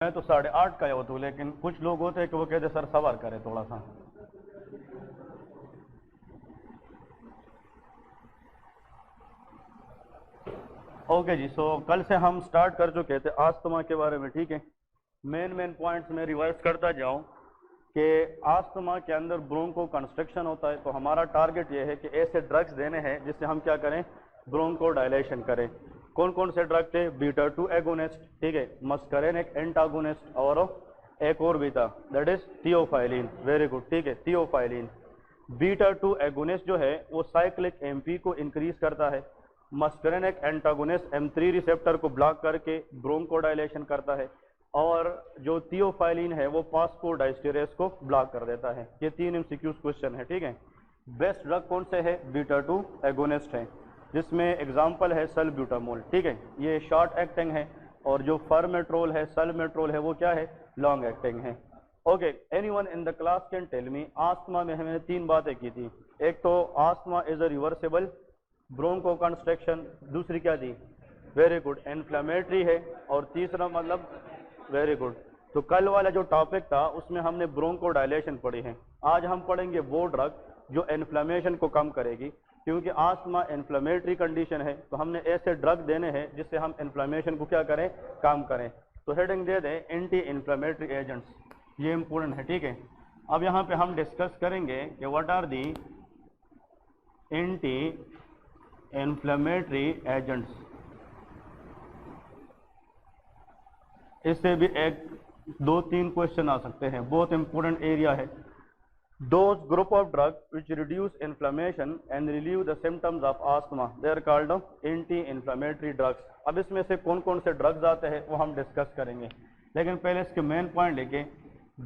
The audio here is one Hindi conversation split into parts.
मैं तो 8:30 का होता हूँ, लेकिन कुछ लोग होते हैं कि वो कहते सर सवार करें थोड़ा सा। ओके जी, सो कल से हम स्टार्ट कर चुके थे आस्थमा के बारे में, ठीक है। मेन पॉइंट्स में रिवाइज करता जाऊं कि आस्थमा के अंदर ब्रोंको कंस्ट्रक्शन होता है, तो हमारा टारगेट ये है कि ऐसे ड्रग्स देने हैं जिससे हम क्या करें, ब्रोंको डायलेशन करें। कौन कौन से ड्रग थे? बीटा 2 एगोनिस्ट, ठीक है, मस्करेन एक एंटागोनिस्ट, और एक और भी था, that is theophylline. Very good, ठीक है, थियोफाइलिन। बीटा 2 एगोनिस्ट जो है वो साइक्लिक एमपी को इंक्रीज करता है। मस्करेन एक एंटागोनिस्ट M3 रिसेप्टर को ब्लॉक करके ब्रोंकोडाइलेशन करता है, और जो थियोफाइलिन है वो फास्फोडाइस्टेरेस को ब्लॉक कर देता है। ये 3 MCQ क्वेश्चन है, ठीक है। बेस्ट ड्रग कौन से है? बीटा 2 एगोनिस्ट है, जिसमें एग्जांपल है सल्ब्यूटामोल, ठीक है, ये शॉर्ट एक्टिंग है, और जो फॉर्मेट्रोल है, सल्मेट्रोल है, वो क्या है, लॉन्ग एक्टिंग है। Okay, anyone in the class can tell me, asthma में हमने 3 बातें की थी। एक तो asthma is a reversible bronchoconstriction, दूसरी क्या थी? वेरी गुड, इन्फ्लेमेटरी है, और तीसरा मतलब वेरी गुड। तो कल वाला जो टॉपिक था उसमें हमने ब्रोंको डायलेशन पढ़ी है। आज हम पढ़ेंगे वो ड्रग जो इन्फ्लेमेशन को कम करेगी, क्योंकि आस्थमा इन्फ्लेमेटरी कंडीशन है, तो हमने ऐसे ड्रग देने हैं जिससे हम इन्फ्लेमेशन को क्या करें, कम करें। तो हेडिंग दे दें एंटी इन्फ्लेमेटरी एजेंट्स, ये इंपॉर्टेंट है, ठीक है। अब यहाँ पे हम डिस्कस करेंगे कि what are the anti inflammatory agents. इससे भी 1-2-3 क्वेश्चन आ सकते हैं, बहुत इंपॉर्टेंट एरिया है। Those group of drugs which reduce inflammation and relieve the symptoms of asthma, they are called anti-inflammatory drugs. अब इसमें से कौन कौन से ड्रग्स आते हैं वो हम डिस्कस करेंगे, लेकिन पहले इसके मेन पॉइंट लेके,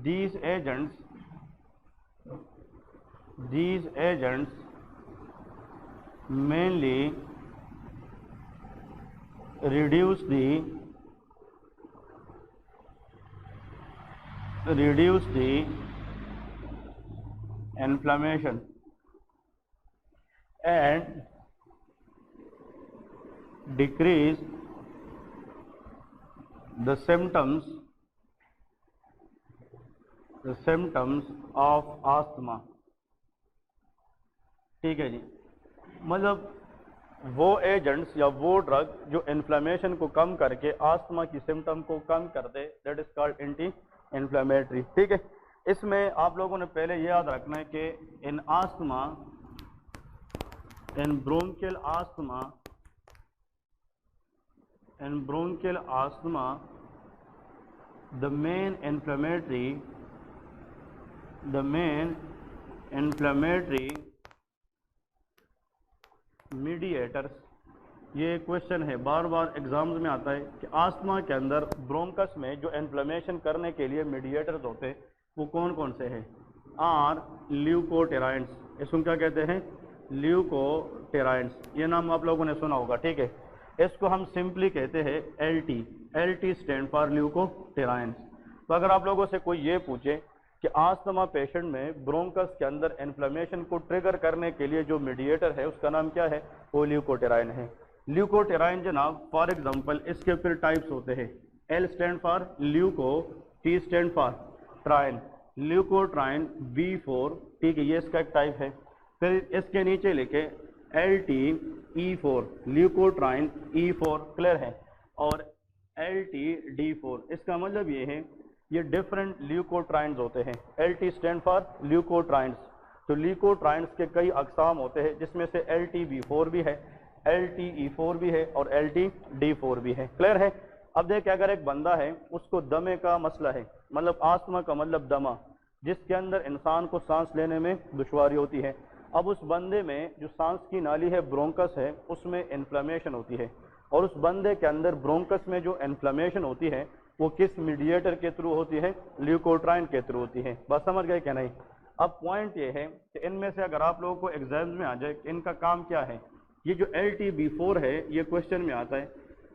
these agents mainly reduce the inflammation and decrease the symptoms of asthma, ठीक है जी। मतलब वो एजेंट्स या वो ड्रग जो इन्फ्लेमेशन को कम करके आस्थमा की सिम्टम को कम कर दे, that is called anti inflammatory, ठीक है। इसमें आप लोगों ने पहले ये याद रखना है कि in bronchial asthma the main inflammatory mediators, ये क्वेश्चन है, बार बार एग्जाम्स में आता है कि आस्थमा के अंदर ब्रोंकस में जो इन्फ्लेमेशन करने के लिए मीडिएटर्स होते हैं वो कौन कौन से हैं? आर ल्यूकोटेराइंस, इसको क्या कहते हैं? ल्यूकोटेराइंस, ये नाम आप लोगों ने सुना होगा, ठीक है। इसको हम सिंपली कहते हैं LT स्टैंड फॉर ल्यूकोटेराइंस। तो अगर आप लोगों से कोई ये पूछे कि आस्थमा पेशेंट में ब्रोंकस के अंदर इन्फ्लेमेशन को ट्रिगर करने के लिए जो मीडिएटर है उसका नाम क्या है, वो ल्यूकोटेराइन है। ल्यूकोटेराइन जनाब, फॉर एग्जांपल इसके फिर टाइप्स होते हैं, L stand for leuko, T stand for triene, leukotriene B4, ठीक है, ये इसका एक टाइप है। फिर इसके नीचे लिखे LT-E4, ल्यूकोट्राइन E4, क्लियर है, और LT-D4, इसका मतलब ये है ये डिफरेंट ल्यूकोट्राइंस होते हैं। LT स्टैंड फॉर ल्यूकोट्राइंस, तो ल्यूकोट्राइंस के कई अकसाम होते हैं, जिसमें से LT-B4 भी है, LT-E4 भी है, और LT-D4 भी है, क्लियर है। अब देखिए, अगर एक बंदा है उसको दमे का मसला है, मतलब आस्थमा का मतलब दमा, जिसके अंदर इंसान को सांस लेने में दुश्वारी होती है। अब उस बंदे में जो सांस की नाली है, ब्रोंकस है, उसमें इन्फ्लेमेशन होती है, और उस बंदे के अंदर ब्रोंकस में जो इन्फ्लेमेशन होती है वो किस मीडिएटर के थ्रू होती है? ल्यूकोट्राइन के थ्रू होती है। बस समझ गए क्या नहीं? अब पॉइंट ये है कि इनमें से अगर आप लोगों को एग्जाम्स में आ जाए कि इनका काम क्या है, ये जो LT-B4 है ये क्वेश्चन में आता है,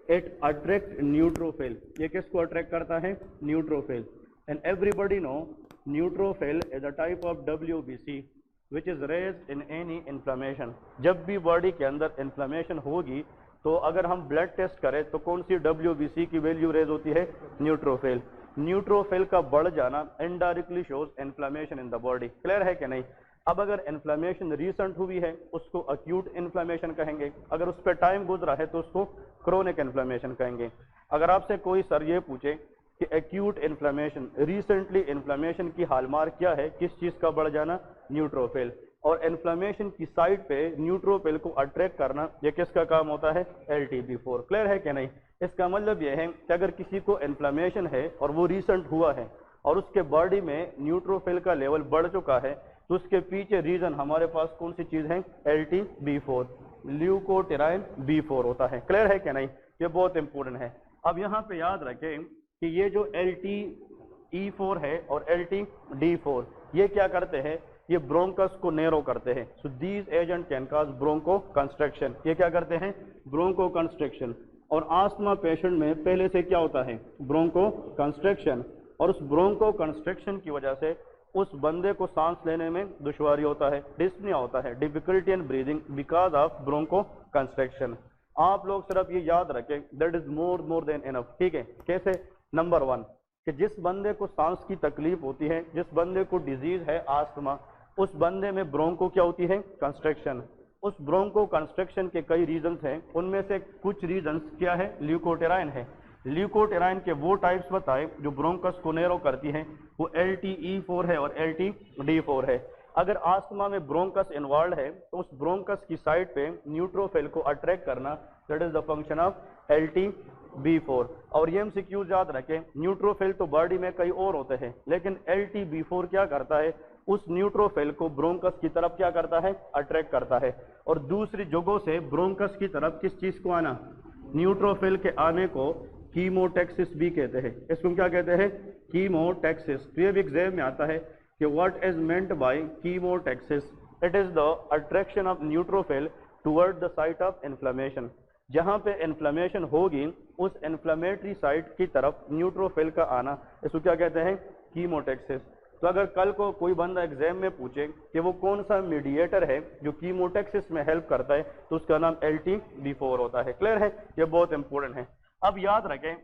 इट अट्रैक्ट न्यूट्रोफिल, ये किसको अट्रैक्ट करता है? Neutrophil. And everybody know neutrophil is a type of WBC which is raised in any inflammation. जब भी बॉडी के अंदर इन्फ्लेमेशन होगी तो अगर हम ब्लड टेस्ट करें तो कौन सी WBC की वैल्यू रेज होती है? न्यूट्रोफिल। न्यूट्रोफिल का बढ़ जाना indirectly shows inflammation in the body. Clear है कि नहीं? अब अगर इन्फ्लेमेशन रीसेंट हुई है उसको अक्यूट इन्फ्लेमेशन कहेंगे, अगर उस पर टाइम गुजरा है तो उसको क्रोनिक इन्फ्लेमेशन कहेंगे। अगर आपसे कोई सर ये पूछे कि एक्यूट इन्फ्लेमेशन, रिसेंटली इन्फ्लेमेशन की हॉलमार्क क्या है, किस चीज का बढ़ जाना? न्यूट्रोफिल। और इन्फ्लेमेशन की साइड पे न्यूट्रोफिल को अट्रैक्ट करना ये किसका काम होता है? LTB4। क्लियर है कि नहीं? इसका मतलब यह है कि अगर किसी को इन्फ्लेमेशन है और वो रिसेंट हुआ है और उसके बॉडी में न्यूट्रोफिल का लेवल बढ़ चुका है तो उसके पीछे रीजन हमारे पास कौन सी चीज है? LTB4, ल्यूकोटेराइन B4 होता है। क्लियर है कि नहीं? ये बहुत इंपॉर्टेंट है। अब यहाँ पे याद रखें कि ये जो LTE4 है और LTD4 ये क्या करते हैं? ये ब्रोंकस को नैरो करते हैं। So these agent can cause bronchoconstriction. ये क्या करते हैं? Bronchoconstriction. और आस्थमा पेशेंट में पहले से क्या होता है? Bronchoconstriction. और उस ब्रोंको कंस्ट्रक्शन की वजह से उस बंदे को सांस लेने में दुश्वारी होता है, डिस्पनिया होता है, difficulty in breathing because of bronchoconstriction. आप लोग सिर्फ ये याद रखें, that is more than enough. ठीक है? कैसे? नंबर 1 कि जिस बंदे को सांस की तकलीफ होती है, जिस बंदे को डिजीज है आस्थमा, उस बंदे में ब्रोंको क्या होती है? कंस्ट्रक्शन। उस ब्रोंको कंस्ट्रक्शन के कई रीजंस हैं, उनमें से कुछ रीजंस क्या है? ल्यूकोटेराइन है। ल्यूकोटेराइन के वो टाइप्स बताए जो ब्रोंकस को नैरो करती हैं, वो LTE4 है और LTD4 है। अगर आस्थमा में ब्रोंकस इन्वॉल्व है तो उस ब्रोंकस की साइड पे न्यूट्रोफिल को अट्रैक्ट करना, that is the function of LTB4। और ये MCQ याद रखें, न्यूट्रोफिल तो बॉडी में कई और होते हैं, लेकिन LTB4 क्या करता है? उस न्यूट्रोफिल को ब्रोंकस की तरफ क्या करता है? अट्रैक्ट करता है। और दूसरी जगहों से ब्रोंकस की तरफ किस चीज को आना? न्यूट्रोफिल के आने को कीमोटैक्सिस भी कहते हैं। इसको क्या कहते हैं? कीमोटैक्सिस। तो ये भी एग्जाम में आता है कि what is meant bye chemotaxis? It is the attraction of neutrophil toward the site of inflammation. जहां पे इन्फ्लेमेशन होगी उस इन्फ्लेमेटरी साइट की तरफ न्यूट्रोफिल का आना, इसको क्या कहते हैं? कीमोटैक्सिस। तो अगर कल को कोई बंदा एग्जाम में पूछे कि वो कौन सा मीडिएटर है जो कीमोटैक्सिस में हेल्प करता है, तो उसका नाम LTB4 होता है। क्लियर है? ये बहुत इंपॉर्टेंट है। अब याद रखें,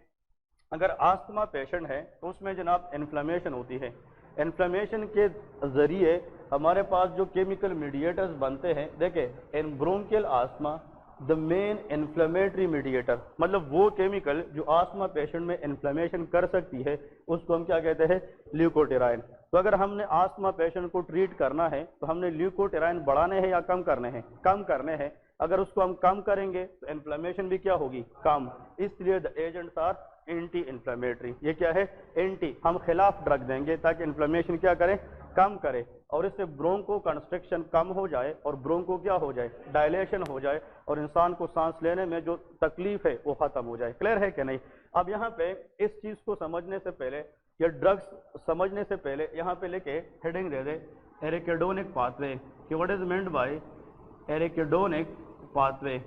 अगर आस्थमा पेशेंट है तो उसमें जनाब इन्फ्लेमेशन होती है। इन्फ्लेमेशन के जरिए हमारे पास जो केमिकल मीडिएटर्स बनते हैं, देखें in bronchial asthma the main inflammatory mediator, मतलब वो केमिकल जो आस्थमा पेशेंट में इन्फ्लेमेशन कर सकती है, उसको हम क्या कहते हैं? ल्यूकोटेराइन। तो अगर हमने आस्थमा पेशेंट को ट्रीट करना है तो हमने ल्यूकोटेराइन बढ़ाने हैं या कम करने हैं? कम करने हैं। अगर उसको हम कम करेंगे तो इन्फ्लेमेशन भी क्या होगी? कम। इसलिए the agents are anti inflammatory. ये क्या है? एंटी। हम खिलाफ ड्रग देंगे ताकि इन्फ्लेमेशन क्या करे? कम करे, और इससे ब्रोंको कंस्ट्रक्शन कम हो जाए और ब्रोंको क्या हो जाए? डायलेशन हो जाए, और इंसान को सांस लेने में जो तकलीफ है वो खत्म हो जाए। क्लियर है कि नहीं? अब यहाँ पे इस चीज को समझने से पहले या ड्रग्स समझने से पहले यहाँ पे लेके हेडिंग दे दे एरिकेडोनिक पाथवे कि what is meant by arachidonic pathway.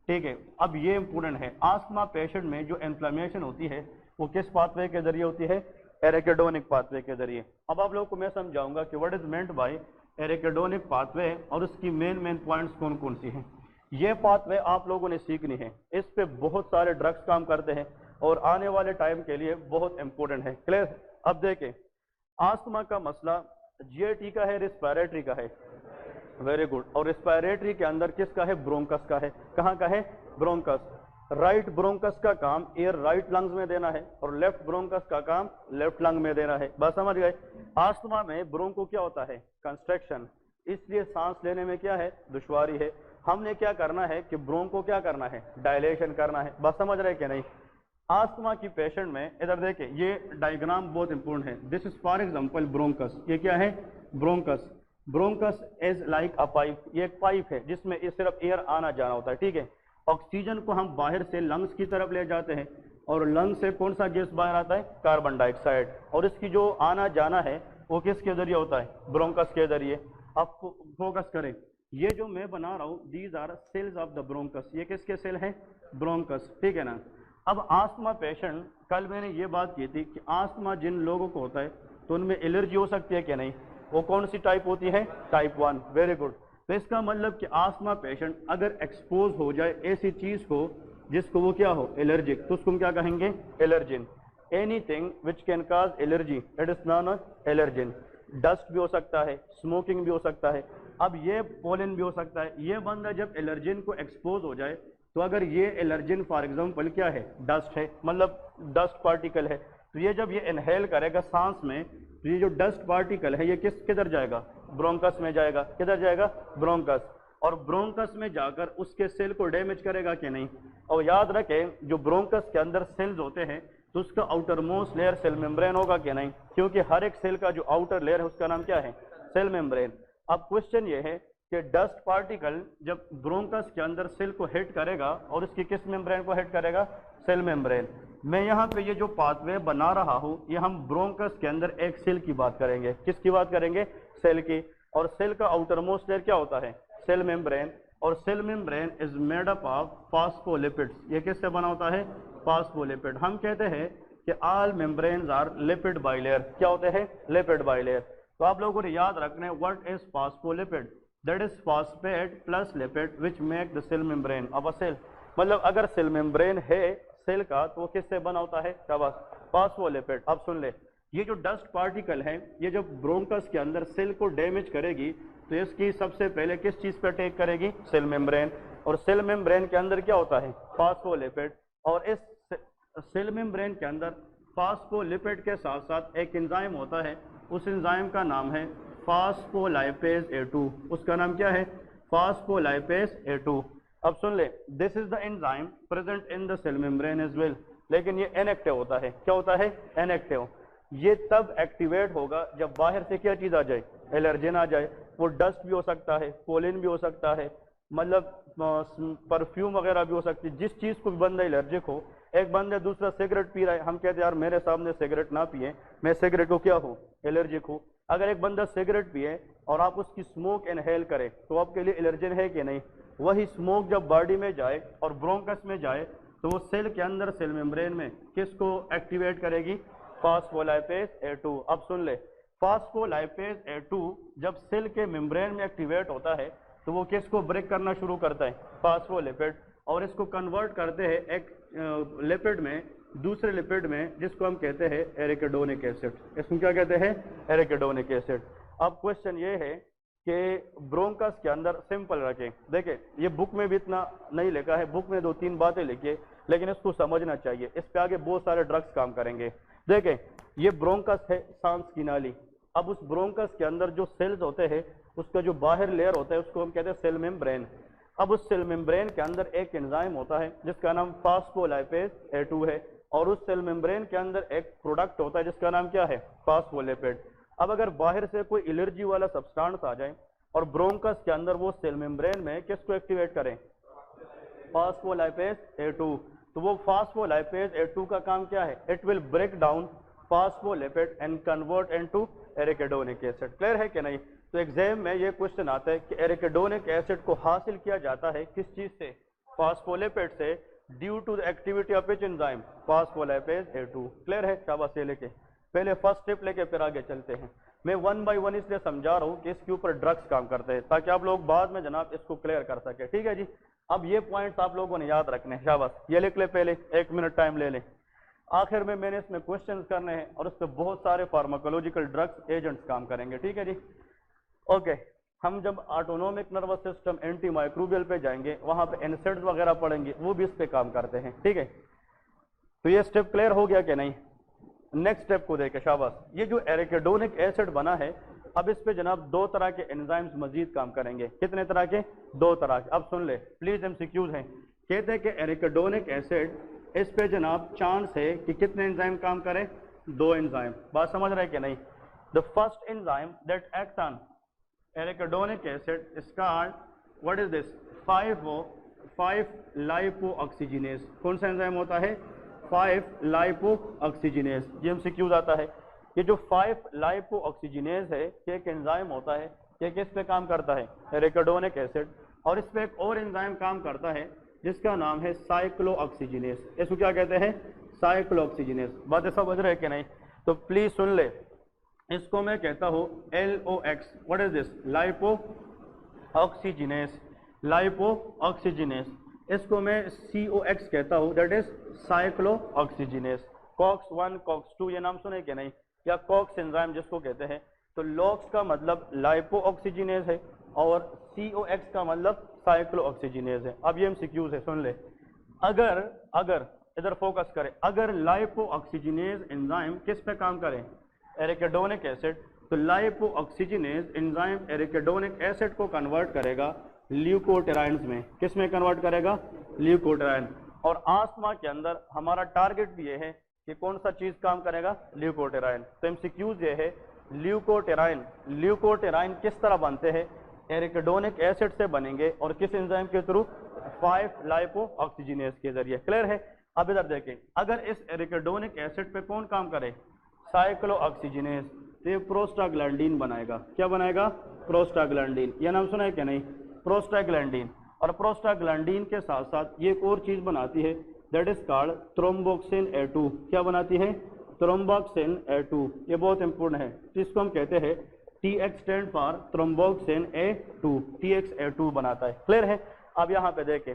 ठीक है? अब ये इंपॉर्टेंट है, आस्थमा पेशेंट में जो इन्फ्लेमेशन होती है वो किस पाथवे के जरिए होती है? एरिकेडोनिक पाथवे के जरिए। अब आप लोगों को मैं समझाऊंगा कि what is meant by arachidonic pathway और उसकी मेन पॉइंट्स कौन कौन सी हैं। ये पाथवे आप लोगों ने सीखनी है, इस पे बहुत सारे ड्रग्स काम करते हैं और आने वाले टाइम के लिए बहुत इंपॉर्टेंट है। क्लियर? अब देखें, आस्थमा का मसला GIT का है, रिस्पायरेटरी का है। Very good. और रिस्पायरेटरी के अंदर किसका है? ब्रोंकस का है। कहाँ का है? ब्रोंकस। राइट ब्रोंकस का काम एयर राइट लंग्स में देना है और लेफ्ट ब्रोंकस का काम लेफ्ट लंग में देना है। बस समझ गए? आस्थमा में ब्रोंको क्या होता है? कंस्ट्रक्शन। इसलिए सांस लेने में क्या है? दुश्वारी है। हमने क्या करना है कि ब्रोंको क्या करना है? डायलेशन करना है। बस समझ रहे कि नहीं? आस्थमा की पेशेंट में इधर देखें, ये डायग्राम बहुत इंपॉर्टेंट है। This is for example bronchus. ये क्या है? Bronchus. Bronchus is like a pipe. ये एक पाइप है जिसमें सिर्फ एयर आना जाना होता है। ठीक है? ऑक्सीजन को हम बाहर से लंग्स की तरफ ले जाते हैं और लंग्स से कौन सा गैस बाहर आता है? Carbon dioxide. और इसकी जो आना जाना है वो किसके जरिए होता है? ब्रोंकस के जरिए। अब फोकस करें, ये जो मैं बना रहा हूँ these are cells of the bronchus. ये किसके सेल हैं? ब्रोंकस। ठीक है ना? अब आस्थमा पेशेंट, कल मैंने ये बात की थी कि आस्थमा जिन लोगों को होता है तो उनमें एलर्जी हो सकती है कि नहीं? वो कौन सी टाइप होती है? टाइप 1। Very good. तो इसका मतलब कि आस्थमा पेशेंट अगर एक्सपोज हो जाए ऐसी चीज को जिसको वो क्या हो? एलर्जिक, तो उसको हम क्या कहेंगे? Allergen. Anything which can cause allergy it is non allergen. Dust भी हो सकता है, स्मोकिंग भी हो सकता है, अब ये पोलन भी हो सकता है। ये बंदा जब एलर्जिन को एक्सपोज हो जाए तो अगर ये एलर्जिन फॉर एग्जांपल क्या है, डस्ट है, मतलब डस्ट पार्टिकल है, तो ये जब ये इनहेल करेगा सांस में, तो ये जो डस्ट पार्टिकल है ये किधर जाएगा, ब्रोंकस में जाएगा। किधर जाएगा, ब्रोंकस। और ब्रोंकस में जाकर उसके सेल को डैमेज करेगा कि नहीं। और याद रखें जो ब्रोंकस के अंदर सेल्स होते हैं तो उसका outermost layer cell membrane होगा कि नहीं, क्योंकि हर एक सेल का जो आउटर लेयर है उसका नाम क्या है, सेल मेम्ब्रेन। अब क्वेश्चन ये है कि डस्ट पार्टिकल जब ब्रोंकस के अंदर सेल को हिट करेगा और इसकी किस मेम्ब्रेन को हिट करेगा, सेल मेम्ब्रेन। मैं यहाँ पे ये जो पाथवे बना रहा हूँ ये हम ब्रोंकस के अंदर एक सेल की बात करेंगे। किसकी बात करेंगे, सेल की। और सेल का आउटर मोस्ट लेयर क्या होता है, सेल मेम्ब्रेन। और cell membrane is made up of phospholipids. ये किससे बना होता है, फॉस्फोलिपिड। हम कहते हैं कि all membranes are lipid bilayer. क्या होते हैं, लिपिड बाइलेयर। तो आप लोगों को याद रखना है what is phospholipid, that is phosphate plus lipid which make the cell membrane of a cell. मतलब अगर सेल मेम्ब्रेन है सेल का तो वो किससे बना होता है, शाबाश, फॉस्फोलिपिड। अब सुन ले, ये जो डस्ट पार्टिकल है ये जब ब्रोंकस के अंदर सेल को डैमेज करेगी तो इसकी सबसे पहले किस चीज पर अटैक करेगी, सेल मेम्ब्रेन। और सेल मेम्ब्रेन के अंदर क्या होता है, फॉस्फोलिपिड। और इस सेल मेम्ब्रेन के अंदर फॉस्फोलिपिड के साथ साथ एक एंजाइम होता है, उस एंजाइम का नाम है फॉस्फोलाइपेज A2। उसका नाम क्या है, फॉस्फोलाइपेज A2। अब सुन ले, this is the enzyme present in the cell membrane as well. लेकिन ये इनएक्टिव होता है। क्या होता है, इनएक्टिव। ये तब एक्टिवेट होगा जब बाहर से क्या चीज आ जाए, एलर्जिन आ जाए। वो डस्ट भी हो सकता है, पोलिन भी हो सकता है, मतलब परफ्यूम वगैरह भी हो सकती है, जिस चीज को भी बंदा एलर्जिक हो। एक बंदा दूसरा सिगरेट पी रहा है, हम कहते हैं यार मेरे सामने सिगरेट ना पिए, मैं सिगरेट को क्या हूँ, एलर्जिक हूँ। अगर एक बंदा सिगरेट पिए और आप उसकी स्मोक इनहेल करें तो आपके लिए एलर्जिन है कि नहीं। वही स्मोक जब बॉडी में जाए और ब्रोंकस में जाए तो वो सेल के अंदर सेल मेम्ब्रेन में किसको एक्टिवेट करेगी, फॉस्फोलाइपेज A2। अब सुन ले, फॉस्फोलाइपेज A2 जब सेल के मेम्ब्रेन में एक्टिवेट होता है तो वो किसको ब्रेक करना शुरू करता है, फॉस्फोलिपिड। और इसको कन्वर्ट करते हैं एक लिपिड में दूसरे लिपिड में, जिसको हम कहते हैं एरिकिडोनिक एसिड। इसको क्या कहते हैं, एरिकिडोनिक एसिड। अब क्वेश्चन ये है कि ब्रोंकस के अंदर सिंपल रखें। देखिए ये बुक में भी इतना नहीं लिखा है, बुक में 2-3 बातें लिखी, लेकिन इसको समझना चाहिए। इस पे आगे बहुत सारे ड्रग्स काम करेंगे। देखें ये ब्रोंकस है, सांस की नाली। अब उस ब्रोंकस के अंदर जो सेल्स होते हैं उसका जो बाहर लेयर होता है उसको हम कहते हैं सेल मेम्ब्रेन। अब उस सेल मेम्ब्रेन के अंदर एक एंजाइम होता है जिसका नाम फॉस्फोलाइपेज A2 है, और उस सेल मेम्ब्रेन के अंदर एक प्रोडक्ट होता है जिसका नाम क्या है, फॉस्फोलिपिड। अब अगर बाहर से कोई एलर्जी वाला सब्सटेंस आ जाए और ब्रोंकस के अंदर वो सेल मेम्ब्रेन में किसको एक्टिवेट करें, फॉस्फोलाइपेज A2, तो वो फॉस्फोलाइपेज A2 का काम क्या है, it will break down phospholipid and convert into arachidonic acid. Clear है कि नहीं। तो एग्जाम में ये क्वेश्चन आता है कि एरिकिडोनिक एसिड को हासिल किया जाता है किस चीज से, फॉस्फोलिपिड से, due to the activity of which enzyme, phospholipase A2। Clear है, शाबाश। ये लेके पहले फर्स्ट स्टेप लेके फिर आगे चलते हैं। मैं 1 बाय 1 इसलिए समझा रहा हूँ कि इसके ऊपर ड्रग्स काम करते हैं ताकि आप लोग बाद में जनाब इसको क्लियर कर सके। ठीक है जी। अब ये पॉइंट्स आप लोगों ने याद रखने हैं, शाबाश। ये लिख ले, पहले 1 मिनट टाइम ले लें। आखिर में मैंने इसमें क्वेश्चंस करने हैं और उस पर बहुत सारे फार्माकोलॉजिकल ड्रग्स एजेंट्स काम करेंगे। ठीक है जी, ओके। हम जब autonomic nervous system anti microbial पे जाएंगे वहां पे एनसेड्स वगैरह पढ़ेंगे, वो भी इस पे काम करते हैं। ठीक है, तो ये स्टेप क्लियर हो गया कि नहीं। नेक्स्ट स्टेप को देखें, शाबाश। ये जो एरिकिडोनिक एसिड बना है, अब इस पे जनाब 2 तरह के एंजाइम्स मजीद काम करेंगे। कितने तरह के, 2 तरह के। अब सुन ले प्लीज, एमसीक्यूज हैं। कहते हैं कि एरिकिडोनिक एसिड, इस पे जनाब चांस है कि कितने एंजाइम काम करें, 2 एंजाइम। बात समझ रहे कि नहीं। The first enzyme that act on arachidonic acid is called, what is this, 5 lipoxygenase. कौन सा एंजाइम होता है, 5 लाइपोऑक्सीजिनेज। ये एमसीक्यूज आता है। ये जो 5 लाइपोऑक्सीजिनेज है ये एक एंजाइम होता है, ये किस पे काम करता है, एरिकिडोनिक एसिड। और इस पे एक और एंजाइम काम करता है जिसका नाम है साइक्लोऑक्सीजिनेज। इसको क्या कहते हैं, साइक्लोऑक्सीजिनेज। बातें समझ रहे कि नहीं। तो प्लीज सुन ले, इसको मैं कहता हूँ LOX। What is this, lipoxygenase, lipoxygenase. इसको मैं COX कहता हूँ, that is cyclooxygenase. COX 1 COX 2 ये नाम सुने कि नहीं, या कॉक्स एंजाइम जिसको कहते हैं। तो लॉक्स का मतलब लाइपो ऑक्सीजिनेज है और COX का मतलब साइक्लो ऑक्सीजिनेज है। अब ये MCQs है, सुन ले। अगर इधर फोकस करें, अगर लाइपो ऑक्सीजिनेज एंजाइम किस पे काम करें, एरिकेडोनिक एसिड, तो लाइपो ऑक्सीजिनेज एंजाइम एरिकेडोनिक एसिड को कन्वर्ट करेगा ल्यूकोटेराइन्स में। किस में कन्वर्ट करेगा, ल्यूकोटेराइन। और आस्थमा के अंदर हमारा टारगेट भी ये है कि कौन सा चीज काम करेगा, ल्यूकोटेराइन। तो MCQs ये है, ल्यूकोटेराइन किस तरह बनते हैं, एरिकेडोनिक एसिड से बनेंगे और किस एंजाइम के थ्रू, 5 लाइपो ऑक्सीजिनेज के जरिए। क्लियर है। अब इधर देखें, अगर इस एरिकेडोनिक एसिड पे कौन काम करे, साइक्लो ऑक्सीजिनेज, तो ये प्रोस्टाग्लैंडीन बनाएगा। क्या बनाएगा, प्रोस्टाग्लैंडीन। यह नाम सुना है क्या नहीं, प्रोस्टाग्लैंडीन। और प्रोस्टाग्लैंडीन के साथ साथ ये एक और चीज बनाती है, that is called thromboxane A2। क्या बनाती है, थ्रोम्बोक्सिन A2। ये बहुत इंपॉर्टेंट है, तो इसको हम कहते हैं TX stand for thromboxane A2, TX A2 बनाता है। क्लियर है। अब यहाँ पे देखें,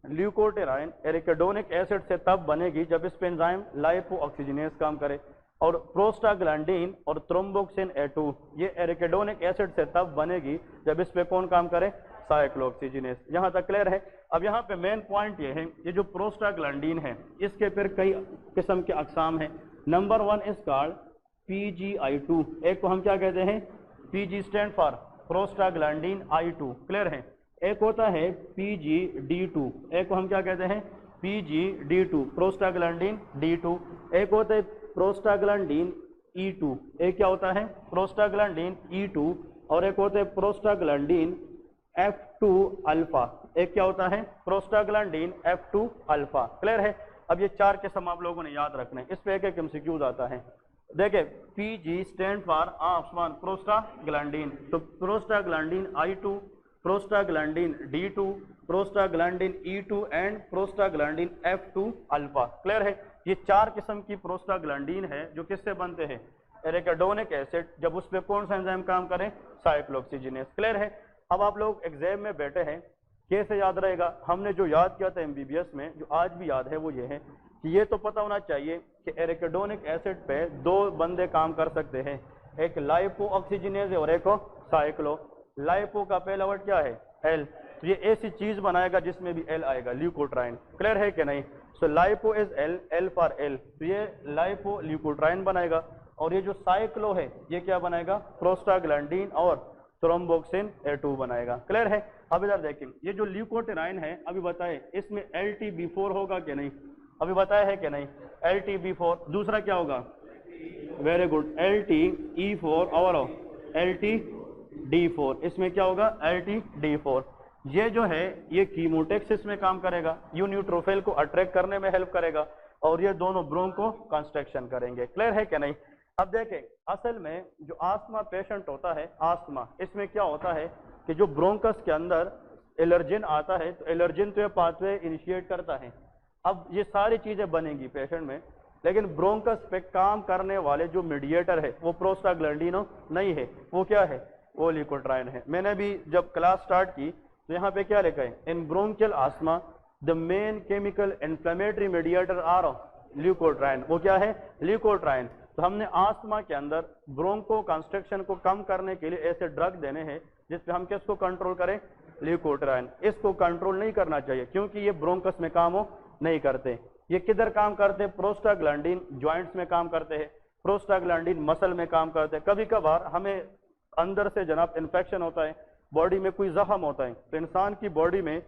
ल्यूकोटेराइन एरिकेडोनिक एसिड से तब बनेगी जब इस पे एंजाइम लाइपो ऑक्सीजिनेज काम करे, और प्रोस्टाग्लैंडीन और थ्रोम्बोक्सिन A2 ये एरिकेडोनिक एसिड से तब बनेगी जब इस पे कौन काम करे, साइक्लो ऑक्सीजिनेज। यहाँ तक क्लियर है। अब यहाँ पे मेन पॉइंट ये है, ये जो प्रोस्टाग्लैंडीन है इसके फिर कई किस्म के अकसाम है। Number 1 is called PGI2। एक को हम क्या कहते हैं, PG stand for prostaglandin I2। Clear है। एक होता है PGD2, एक को हम क्या कहते हैं, PGD2 प्रोस्टाग्लैंडीन D2। एक होता है प्रोस्टाग्लैंडीन E2, एक क्या होता है, प्रोस्टाग्लैंडीन E2। और एक होता है प्रोस्टाग्लैंडीन F2 अल्फा, एक क्या होता है, प्रोस्टाग्लैंडीन F2 अल्फा। क्लियर है। अब ये 4 किस्म आप लोगों ने याद रखना है, इस पे एक MCQs आता है। देखिए, PG स्टैंड फॉर आसमान प्रोस्टाग्लैंडीन, तो prostaglandin I2, prostaglandin D2, prostaglandin E2 and prostaglandin F2 alpha. Clear है। ये 4 किस्म की प्रोस्टाग्लैंडीन है जो किससे बनते हैं, एरिकेडोनिक एसिड, जब उस पर कौन सा एंजाइम काम करें, साइक्लो ऑक्सीजिनेज। क्लियर है। अब आप लोग एग्जाम में बैठे हैं, कैसे याद रहेगा, हमने जो याद किया था MBBS में, जो आज भी याद है वो ये है कि ये तो पता होना चाहिए कि एरिकेडोनिक एसिड पे 2 बंदे काम कर सकते हैं, एक लाइपो ऑक्सीजिनेज और एक साइक्लो। लाइपो का पहला वर्ड क्या है, L, तो ये ऐसी चीज बनाएगा जिसमें भी L आएगा, ल्यूकोट्राइन। क्लियर है कि नहीं। So lipo is L for L, तो ये लाइपो ल्यूकोट्राइन बनाएगा। और ये जो साइक्लो है ये क्या बनाएगा, प्रोस्टाग्लैंडीन और थ्रोम्बोक्सिन A2 बनाएगा। क्लियर है। अब इधर देखें, ये जो ल्यूकोट्राइन है, अभी बताए इसमें LTB4 होगा कि नहीं, अभी बताया है कि नहीं, LTB4। दूसरा क्या होगा, वेरी गुड, LTE4 और LTD4, इसमें क्या होगा, LTD4। ये जो है ये कीमोटेक्सिस में काम करेगा, यू न्यूट्रोफिल को अट्रैक्ट करने में हेल्प करेगा, और ये दोनों ब्रोंको कंस्ट्रक्शन करेंगे। क्लियर है कि नहीं। अब देखें, असल में जो आस्थमा पेशेंट होता है, आस्थमा, इसमें क्या होता है कि जो ब्रोंकस के अंदर एलर्जिन आता है, तो एलर्जिन तो ये पाथवे इनिशिएट करता है। अब ये सारी चीजें बनेंगी पेशेंट में, लेकिन ब्रोंकस पे काम करने वाले जो मीडिएटर है वो प्रोस्टाग्लैंडीनो नहीं है, वो क्या है, वो ल्यूकोट्राइन है। मैंने भी जब क्लास स्टार्ट की तो यहाँ पे क्या लिखा है, in bronchial asthma the main chemical inflammatory mediator are leukotriene. वो क्या है, ल्यूकोट्राइन। तो हमने आस्थमा के अंदर ब्रोंको कंस्ट्रक्शन को कम करने के लिए ऐसे ड्रग देने हैं जिसपे हम किसको कंट्रोल करें, ल्यूकोट्राइन। इसको कंट्रोल नहीं करना चाहिए क्योंकि ये ब्रोंकस में काम नहीं करते। ये किधर काम करते हैं, प्रोस्टाग्लैंडीन ज्वाइंट्स में काम करते हैं, प्रोस्टाग्लैंडीन मसल में काम करते हैं। कभी कभार हमें अंदर से जनाब इन्फेक्शन होता है, बॉडी में कोई जख्म होता है, तो इंसान की बॉडी में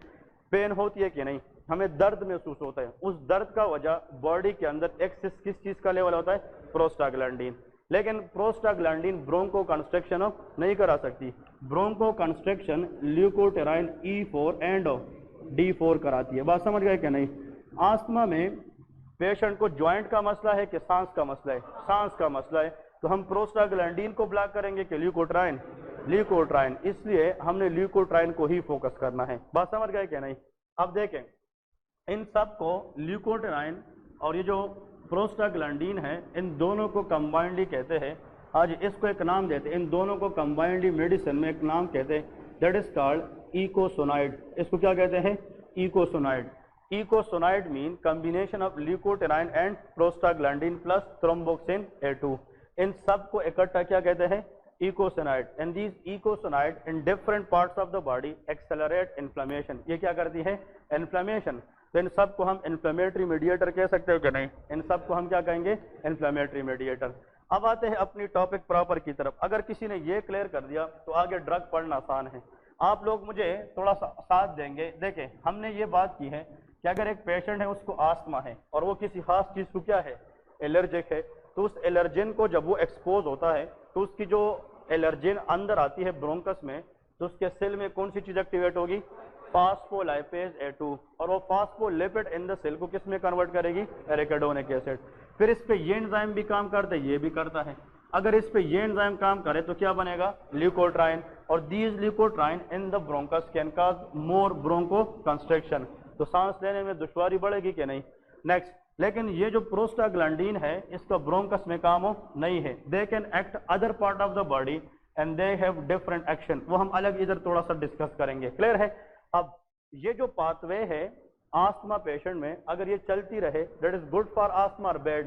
पेन होती है कि नहीं, हमें दर्द महसूस होता है। उस दर्द का वजह बॉडी के अंदर एक्सेस किस चीज का लेवल होता है, प्रोस्टाग्लैंडीन। लेकिन प्रोस्टाग्लैंडीन ब्रोंको कंस्ट्रक्शन नहीं करा सकती, Bronco construction ल्यूकोटेराइन E4 and D4 कराती है। बात समझ गए कि नहीं। आस्थमा में पेशेंट को ज्वाइंट का मसला है कि सांस का मसला है, सांस का मसला है, तो हम प्रोस्टाग्लैंडीन को ब्लॉक करेंगे कि ल्यूकोट्राइन, ल्यूकोट्राइन। इसलिए हमने ल्यूकोट्राइन को ही फोकस करना है। बात समझ गए कि नहीं। अब देखें, इन सब को ल्यूकोट्राइन और ये जो प्रोस्टाग्लैंडीन है, इन दोनों को कंबाइंडली कहते हैं। आज इसको एक नाम देते हैं, इन दोनों को कंबाइंडली मेडिसिन में एक नाम कहते हैं, दैट इज कॉल्ड इकोसोनाइड। इसको क्या कहते हैं, eicosanoid. Eicosanoid mean combination of leukotriene and prostaglandin plus thromboxane A2। इन सब को इकट्ठा क्या कहते हैं? Eicosanoid. And these eicosanoid in different parts of the body accelerate inflammation. ये क्या करती है? इन्फ्लेमेशन। तो इन सब को हम इन्फ्लेमेटरी मीडिएटर कह सकते हो कि नहीं? इन सब को हम क्या कहेंगे? Inflammatory mediator. अब आते हैं अपनी टॉपिक प्रॉपर की तरफ। अगर किसी ने ये क्लियर कर दिया तो आगे ड्रग पढ़ना आसान है। आप लोग मुझे थोड़ा सा साथ देंगे। देखें, हमने ये बात की है कि अगर एक पेशेंट है, उसको आस्थमा है और वो किसी खास चीज़ को क्या है? एलर्जिक है, तो उस एलर्जिन को जब वो एक्सपोज होता है तो उसकी जो एलर्जिन अंदर आती है ब्रोंकस में, तो उसके सेल में कौन सी चीज़ एक्टिवेट होगी? फास्फोलाइपेज A2। और वो फास्फोलिपिड इन द सेल को किस में कन्वर्ट करेगी? एरिकाडोनिक एसिड। फिर इस पे ये एंजाइम भी काम करता है, ये भी करता है। अगर इस पे ये एंजाइम काम करे तो क्या बनेगा? ल्यूकोट्राइन। और these leukotriene in the bronchus can cause more bronchoconstriction. तो सांस लेने में दुश्वारी बढ़ेगी कि नहीं? नेक्स्ट, लेकिन ये जो प्रोस्टाग्लैंडिन है इसका ब्रोंकस में काम हो नहीं है। They can act other part of the body and they have different action. वो हम अलग इधर थोड़ा सा डिस्कस करेंगे। क्लियर है? अब ये जो पाथवे है आस्थमा पेशेंट में, अगर ये चलती रहे, that is good for asthma और bad?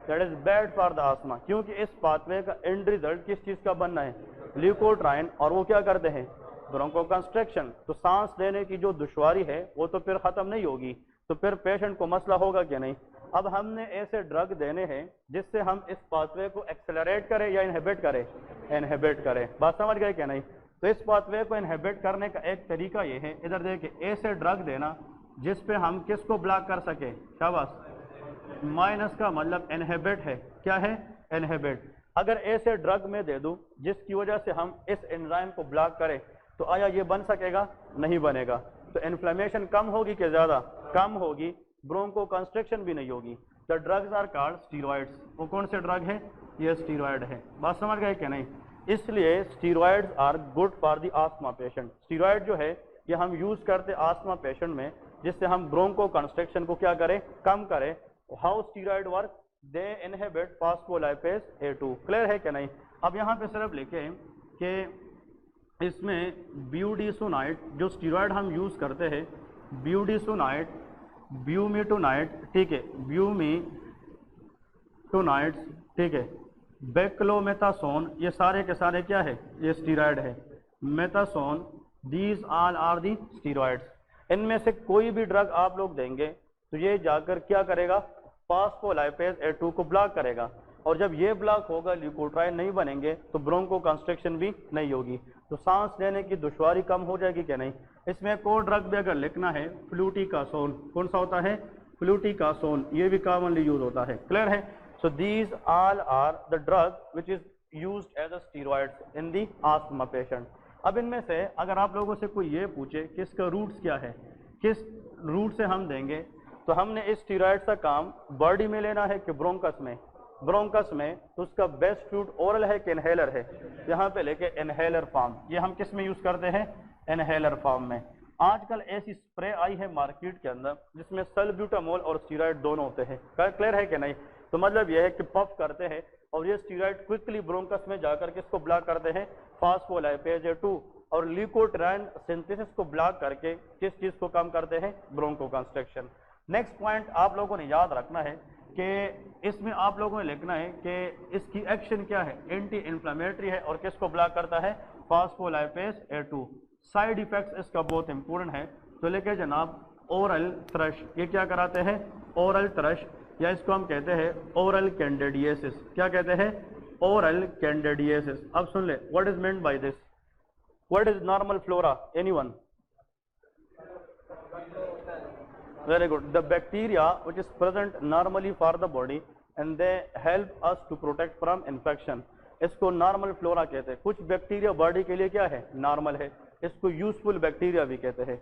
That is bad for the asthma, क्योंकि इस पाथवे का एंड रिजल्ट किस चीज का बनना है? ल्यूकोट्राइन। और वो क्या करते हैं? Bronchoconstriction. तो सांस लेने की जो दुश्वारी है वो तो फिर खत्म नहीं होगी, तो फिर पेशेंट को मसला होगा कि नहीं? अब हमने ऐसे ड्रग देने हैं जिससे हम इस पाथवे को एक्सेलरेट करें या इनहिबिट करें? इनहिबिट करें। बात समझ गए क्या नहीं? तो इस पाथवे को इनहिबिट करने का एक तरीका ये है, इधर देखिए, ऐसे ड्रग देना जिस पे हम किसको ब्लॉक कर सके? शाबाश। माइनस का मतलब इनहिबिट है। क्या है? इनहिबिट। अगर ऐसे ड्रग में दे दूं जिसकी वजह से हम इस एंजाइम को ब्लॉक करें, तो आया ये बन सकेगा? नहीं बनेगा। तो इन्फ्लेमेशन कम होगी कि ज्यादा? कम होगी। ब्रोंको कंस्ट्रक्शन भी नहीं होगी। The drugs are called steroids. वो कौन से ड्रग है? ये स्टीरॉइड है। बात समझ गए कि नहीं? इसलिए steroids are good for the asthma patient. Steroid जो है ये हम यूज करते आस्थमा पेशेंट में, जिससे हम ब्रोंको कंस्ट्रक्शन को क्या करें? कम करें। How steroid work? They inhibit phospholipase A2। Clear है कि नहीं? अब यहाँ पे सिर्फ लिखे कि इसमें ब्यूडिसोनाइट जो स्टीरॉइड हम यूज करते हैं, ब्यूडिसोनाइट, ब्यूमिटोनाइट, ठीक है, ब्यूमिटोनाइट्स, ठीक है, बेक्लोमेथासोन, ये सारे के सारे क्या है? ये स्टीरॉइड है। Methasone, these all are the steroids. इनमें से कोई भी ड्रग आप लोग देंगे तो ये जाकर क्या करेगा? फास्फोलाइपेज A2 को ब्लॉक करेगा। और जब ये ब्लॉक होगा, ल्यूकोट्राइन नहीं बनेंगे, तो ब्रोंको कंस्ट्रक्शन भी नहीं होगी, तो सांस लेने की दुश्वारी कम हो जाएगी क्या नहीं? इसमें एक और ड्रग भी अगर लिखना है, फ्लूटिकासोन। कौन सा होता है? फ्लूटिकासोन। ये भी कॉमनली यूज होता है। क्लियर है? So these all are the drug which is used as a steroids in the asthma patient. अब इनमें से अगर आप लोगों से कोई ये पूछे कि इसका रूट्स क्या है, किस रूट से हम देंगे, तो हमने इस स्टीरॉइड का काम बॉडी में लेना है कि ब्रोंकस में? ब्रोंकस में। तो उसका बेस्ट रूट ओरल है कि इनहेलर है? यहाँ पे लेके इनहेलर फॉर्म। ये हम किस में यूज करते हैं? इनहेलर फॉर्म में। आजकल ऐसी स्प्रे आई है मार्केट के अंदर जिसमें सल्ब्यूटामोल और स्टीरॉइड दोनों होते हैं। क्लियर है कि नहीं? तो मतलब यह है कि पफ करते हैं और ये स्टीरॉइड क्विकली ब्रोंकस में जाकर किसको ब्लॉक करते हैं? फास्फोलाइपेज A2। और ल्यूकोट्राइन सिंथेसिस को ब्लॉक करके किस चीज को कम करते हैं? Bronco construction. नेक्स्ट पॉइंट आप लोगों ने याद रखना है कि इसमें आप लोगों ने लिखना है कि इसकी एक्शन क्या है? एंटी इन्फ्लेमेटरी है और किसको ब्लॉक करता है? फास्फोलाइपेज A2। साइड इफेक्ट्स इसका बहुत इंपॉर्टेंट है, तो लेके जनाब ओरल थ्रश। ये क्या कराते हैं? ओरल थ्रश, या इसको हम कहते हैं ओरल कैंडिडियासिस। क्या कहते हैं? Oral candidiasis. अब सुन ले, what is meant by this? What is normal flora? Anyone? Very good. The bacteria which is present normally for the body and they help us to protect from infection. इसको नॉर्मल फ्लोरा कहते हैं। कुछ बैक्टीरिया बॉडी के लिए क्या है? नॉर्मल है। इसको यूजफुल बैक्टीरिया भी कहते हैं।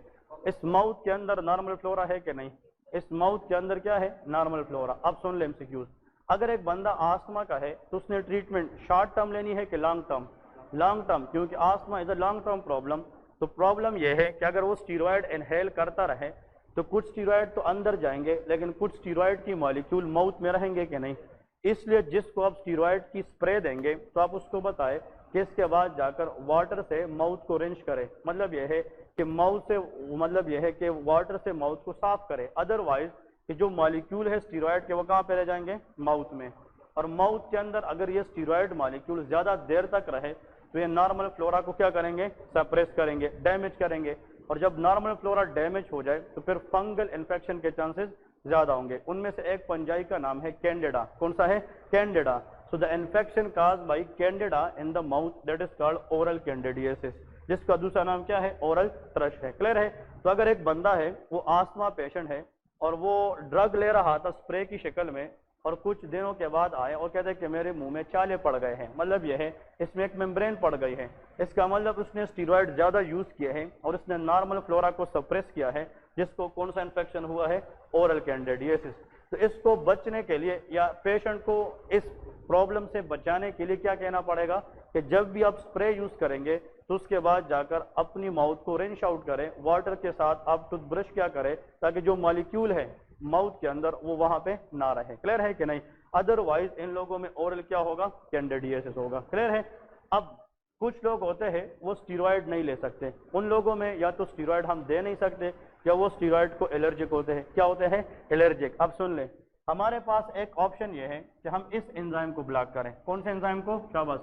इस माउथ के अंदर नॉर्मल फ्लोरा है कि नहीं? इस माउथ के अंदर क्या है? Normal flora. अब सुन ले एमसीक्यूज। अगर एक बंदा आस्थमा का है तो उसने ट्रीटमेंट शॉर्ट टर्म लेनी है कि लॉन्ग टर्म? लॉन्ग टर्म, क्योंकि asthma is a long term problem. तो प्रॉब्लम यह है कि अगर वो स्टीरॉयड इनहेल करता रहे तो कुछ स्टीरॉयड तो अंदर जाएंगे, लेकिन कुछ स्टीरॉयड की मॉलिक्यूल माउथ में रहेंगे कि नहीं? इसलिए जिसको आप स्टीरॉयड की स्प्रे देंगे तो आप उसको बताएं कि इसके बाद जाकर वाटर से माउथ को रिंच करें। मतलब यह है कि माउथ से, मतलब यह है कि वाटर से माउथ को साफ करे, अदरवाइज कि जो मॉलिक्यूल है स्टीरॉयड के वो कहाँ पे रह जाएंगे, माउथ में। और माउथ के अंदर अगर ये स्टीरॉयड मॉलिक्यूल ज्यादा देर तक रहे तो ये नॉर्मल फ्लोरा को क्या करेंगे, सप्रेस करेंगे, डैमेज करेंगे। और जब नॉर्मल फ्लोरा डैमेज हो जाए तो फिर फंगल इन्फेक्शन के चांसेस ज्यादा होंगे। उनमें से एक फंजाई का नाम है कैंडिडा। कौन सा है, candida. So the infection caused by candida in the mouth, that is called oral candidiasis, जिसका दूसरा नाम क्या है, ओरल थ्रश है। क्लियर है। तो अगर एक बंदा है वो आस्थमा पेशेंट है और वो ड्रग ले रहा था स्प्रे की शक्ल में, और कुछ दिनों के बाद आए और कहते हैं कि मेरे मुंह में चाले पड़ गए हैं, मतलब यह है इसमें एक मेम्ब्रेन पड़ गई है, इसका मतलब उसने स्टीरॉयड ज्यादा यूज किए हैं और उसने नॉर्मल फ्लोरा को सप्रेस किया है, जिसको कौन सा इन्फेक्शन हुआ है, ओरल कैंडिडियासिस। तो इसको बचने के लिए या पेशेंट को इस प्रॉब्लम से बचाने के लिए क्या कहना पड़ेगा कि जब भी आप स्प्रे यूज करेंगे तो उसके बाद जाकर अपनी माउथ को रिंस आउट करें, वाटर के साथ आप टूथब्रश क्या करें ताकि जो मॉलिक्यूल है माउथ के अंदर वो वहां पे ना रहे। क्लियर है कि नहीं। अदरवाइज इन लोगों में ओरल क्या होगा, कैंडिडियासिस होगा। क्लियर है। अब कुछ लोग होते हैं वो स्टीरॉयड नहीं ले सकते, उन लोगों में या तो स्टीरॉयड हम दे नहीं सकते या वो स्टीरॉयड को एलर्जिक होते हैं। क्या होते हैं, एलर्जिक। अब सुन ले, हमारे पास एक ऑप्शन ये है कि हम इस एंजाइम को ब्लॉक करें। कौन से एंजाइम को, शाबाश,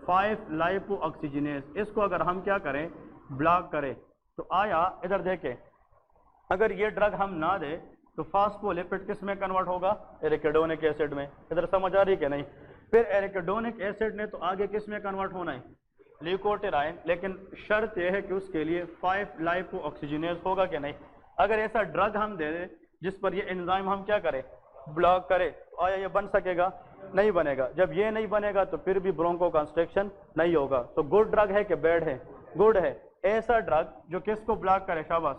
5-लाइपोऑक्सीजिनेज। इसको अगर हम क्या करें, ब्लॉक करें, तो आया इधर देखें, अगर ये ड्रग हम ना दे तो फास्फोलिपिड किस में कन्वर्ट होगा, एरिकिडोनिक एसिड में। इधर समझ आ रही कि नहीं। फिर एरिकिडोनिक एसिड ने तो आगे किस में कन्वर्ट होना है, ल्यूकोट्राइन। लेकिन शर्त यह है कि उसके लिए 5-लाइपोऑक्सीजिनेज होगा कि नहीं। अगर ऐसा ड्रग हम दे दे जिस पर ये एंजाइम हम क्या करें, ब्लॉक करें, तो आया ये बन सकेगा, नहीं बनेगा। जब ये नहीं बनेगा तो फिर भी ब्रोंको कंस्ट्रक्शन नहीं होगा। तो गुड ड्रग है कि बैड है, गुड है। ऐसा ड्रग जो किसको ब्लॉक करे, शाबाश,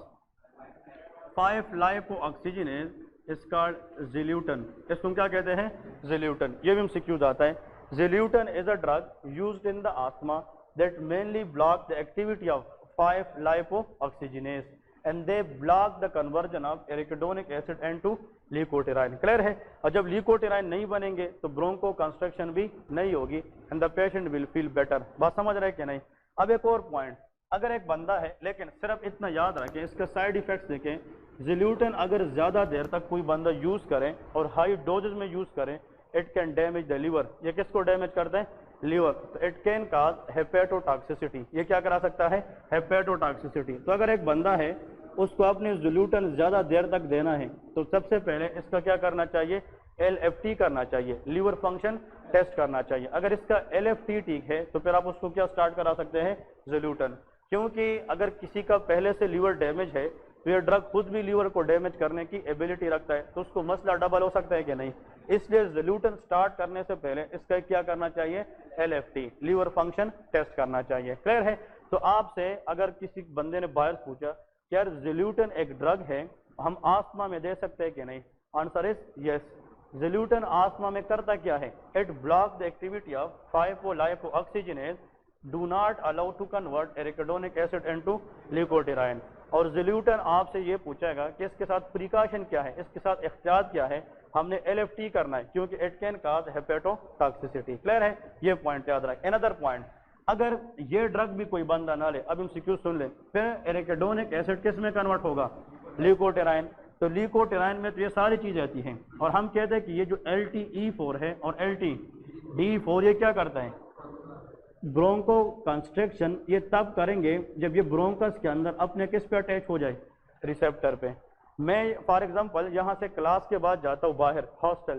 5-लाइपोऑक्सीजिनेज इज कॉल्ड ज़िल्यूटन। इसको क्या कहते हैं, ज़िल्यूटन। ये भी एमसीक्यूज आता है। Zileuton is a drug used in the asthma that mainly block the activity of five lipoxygenase and they block the conversion of arachidonic acid into leukotriene. Clear है। और जब ल्यूकोट्राइन नहीं बनेंगे तो ब्रोंको कंस्ट्रक्शन भी नहीं होगी and the patient will feel better. बात समझ रहे हैं कि नहीं। अब एक और पॉइंट, अगर एक बंदा है, लेकिन सिर्फ इतना याद रखें, इसका साइड इफेक्ट्स देखें, ज़िल्यूटन अगर ज्यादा देर तक कोई बंदा यूज करे और हाई डोजेज में यूज करे, it can damage the liver. ये किसको डैमेज करता है, लीवर। तो इट कैन काज हेपेटोटॉक्सिसिटी। ये क्या करा सकता है, हेपेटोटॉक्सिसिटी। तो अगर एक बंदा है उसको अपने ज़िल्यूटन ज्यादा देर तक देना है तो सबसे पहले इसका क्या करना चाहिए, LFT करना चाहिए, लीवर फंक्शन टेस्ट करना चाहिए। अगर इसका LFT ठीक है तो फिर आप उसको क्या स्टार्ट करा सकते हैं, ज़िल्यूटन। क्योंकि अगर किसी का पहले से लीवर डैमेज है तो ये ड्रग खुद भी लीवर को डैमेज करने की एबिलिटी रखता है, तो उसको मसला डबल हो सकता है कि नहीं। इसलिए ज़िल्यूटन स्टार्ट करने से पहले इसका क्या करना चाहिए, LFT, लीवर फंक्शन टेस्ट करना चाहिए। क्लियर है। तो आपसे अगर किसी बंदे ने बाहर पूछा यार ज़िल्यूटन एक ड्रग है, हम आस्थमा में दे सकते हैं कि नहीं, answer is yes. Zileuton asthma में करता क्या है, it block the activity of five lipoxygenase, do not allow to convert arachidonic acid into leukotriene. और ज़िल्यूटन आपसे ये पूछेगा कि इसके साथ प्रिकॉशन क्या है, इसके साथ एहतियात क्या है। हमने LFT करना है क्योंकि it can cause hepatotoxicity. Clear है। ये पॉइंट याद रखें। अनदर पॉइंट, अगर ये ड्रग भी कोई बंदा ना ले, अब हम सिक्योर सुन ले, फिर एरिकिडोनिक एसिड किस में कन्वर्ट होगा, ल्यूकोट्राइन। तो ल्यूकोट्राइन में तो ये सारी चीजें आती हैं और हम कहते हैं कि ये जो LTE4 है और LTD4 ये क्या करता है, ब्रोंको कंस्ट्रक्शन ये तब करेंगे जब ये ब्रोंकस के अंदर अपने किस पे अटैच हो जाए, रिसेप्टर पे। मैं फॉर एग्जांपल यहाँ से क्लास के बाद जाता हूँ बाहर हॉस्टल,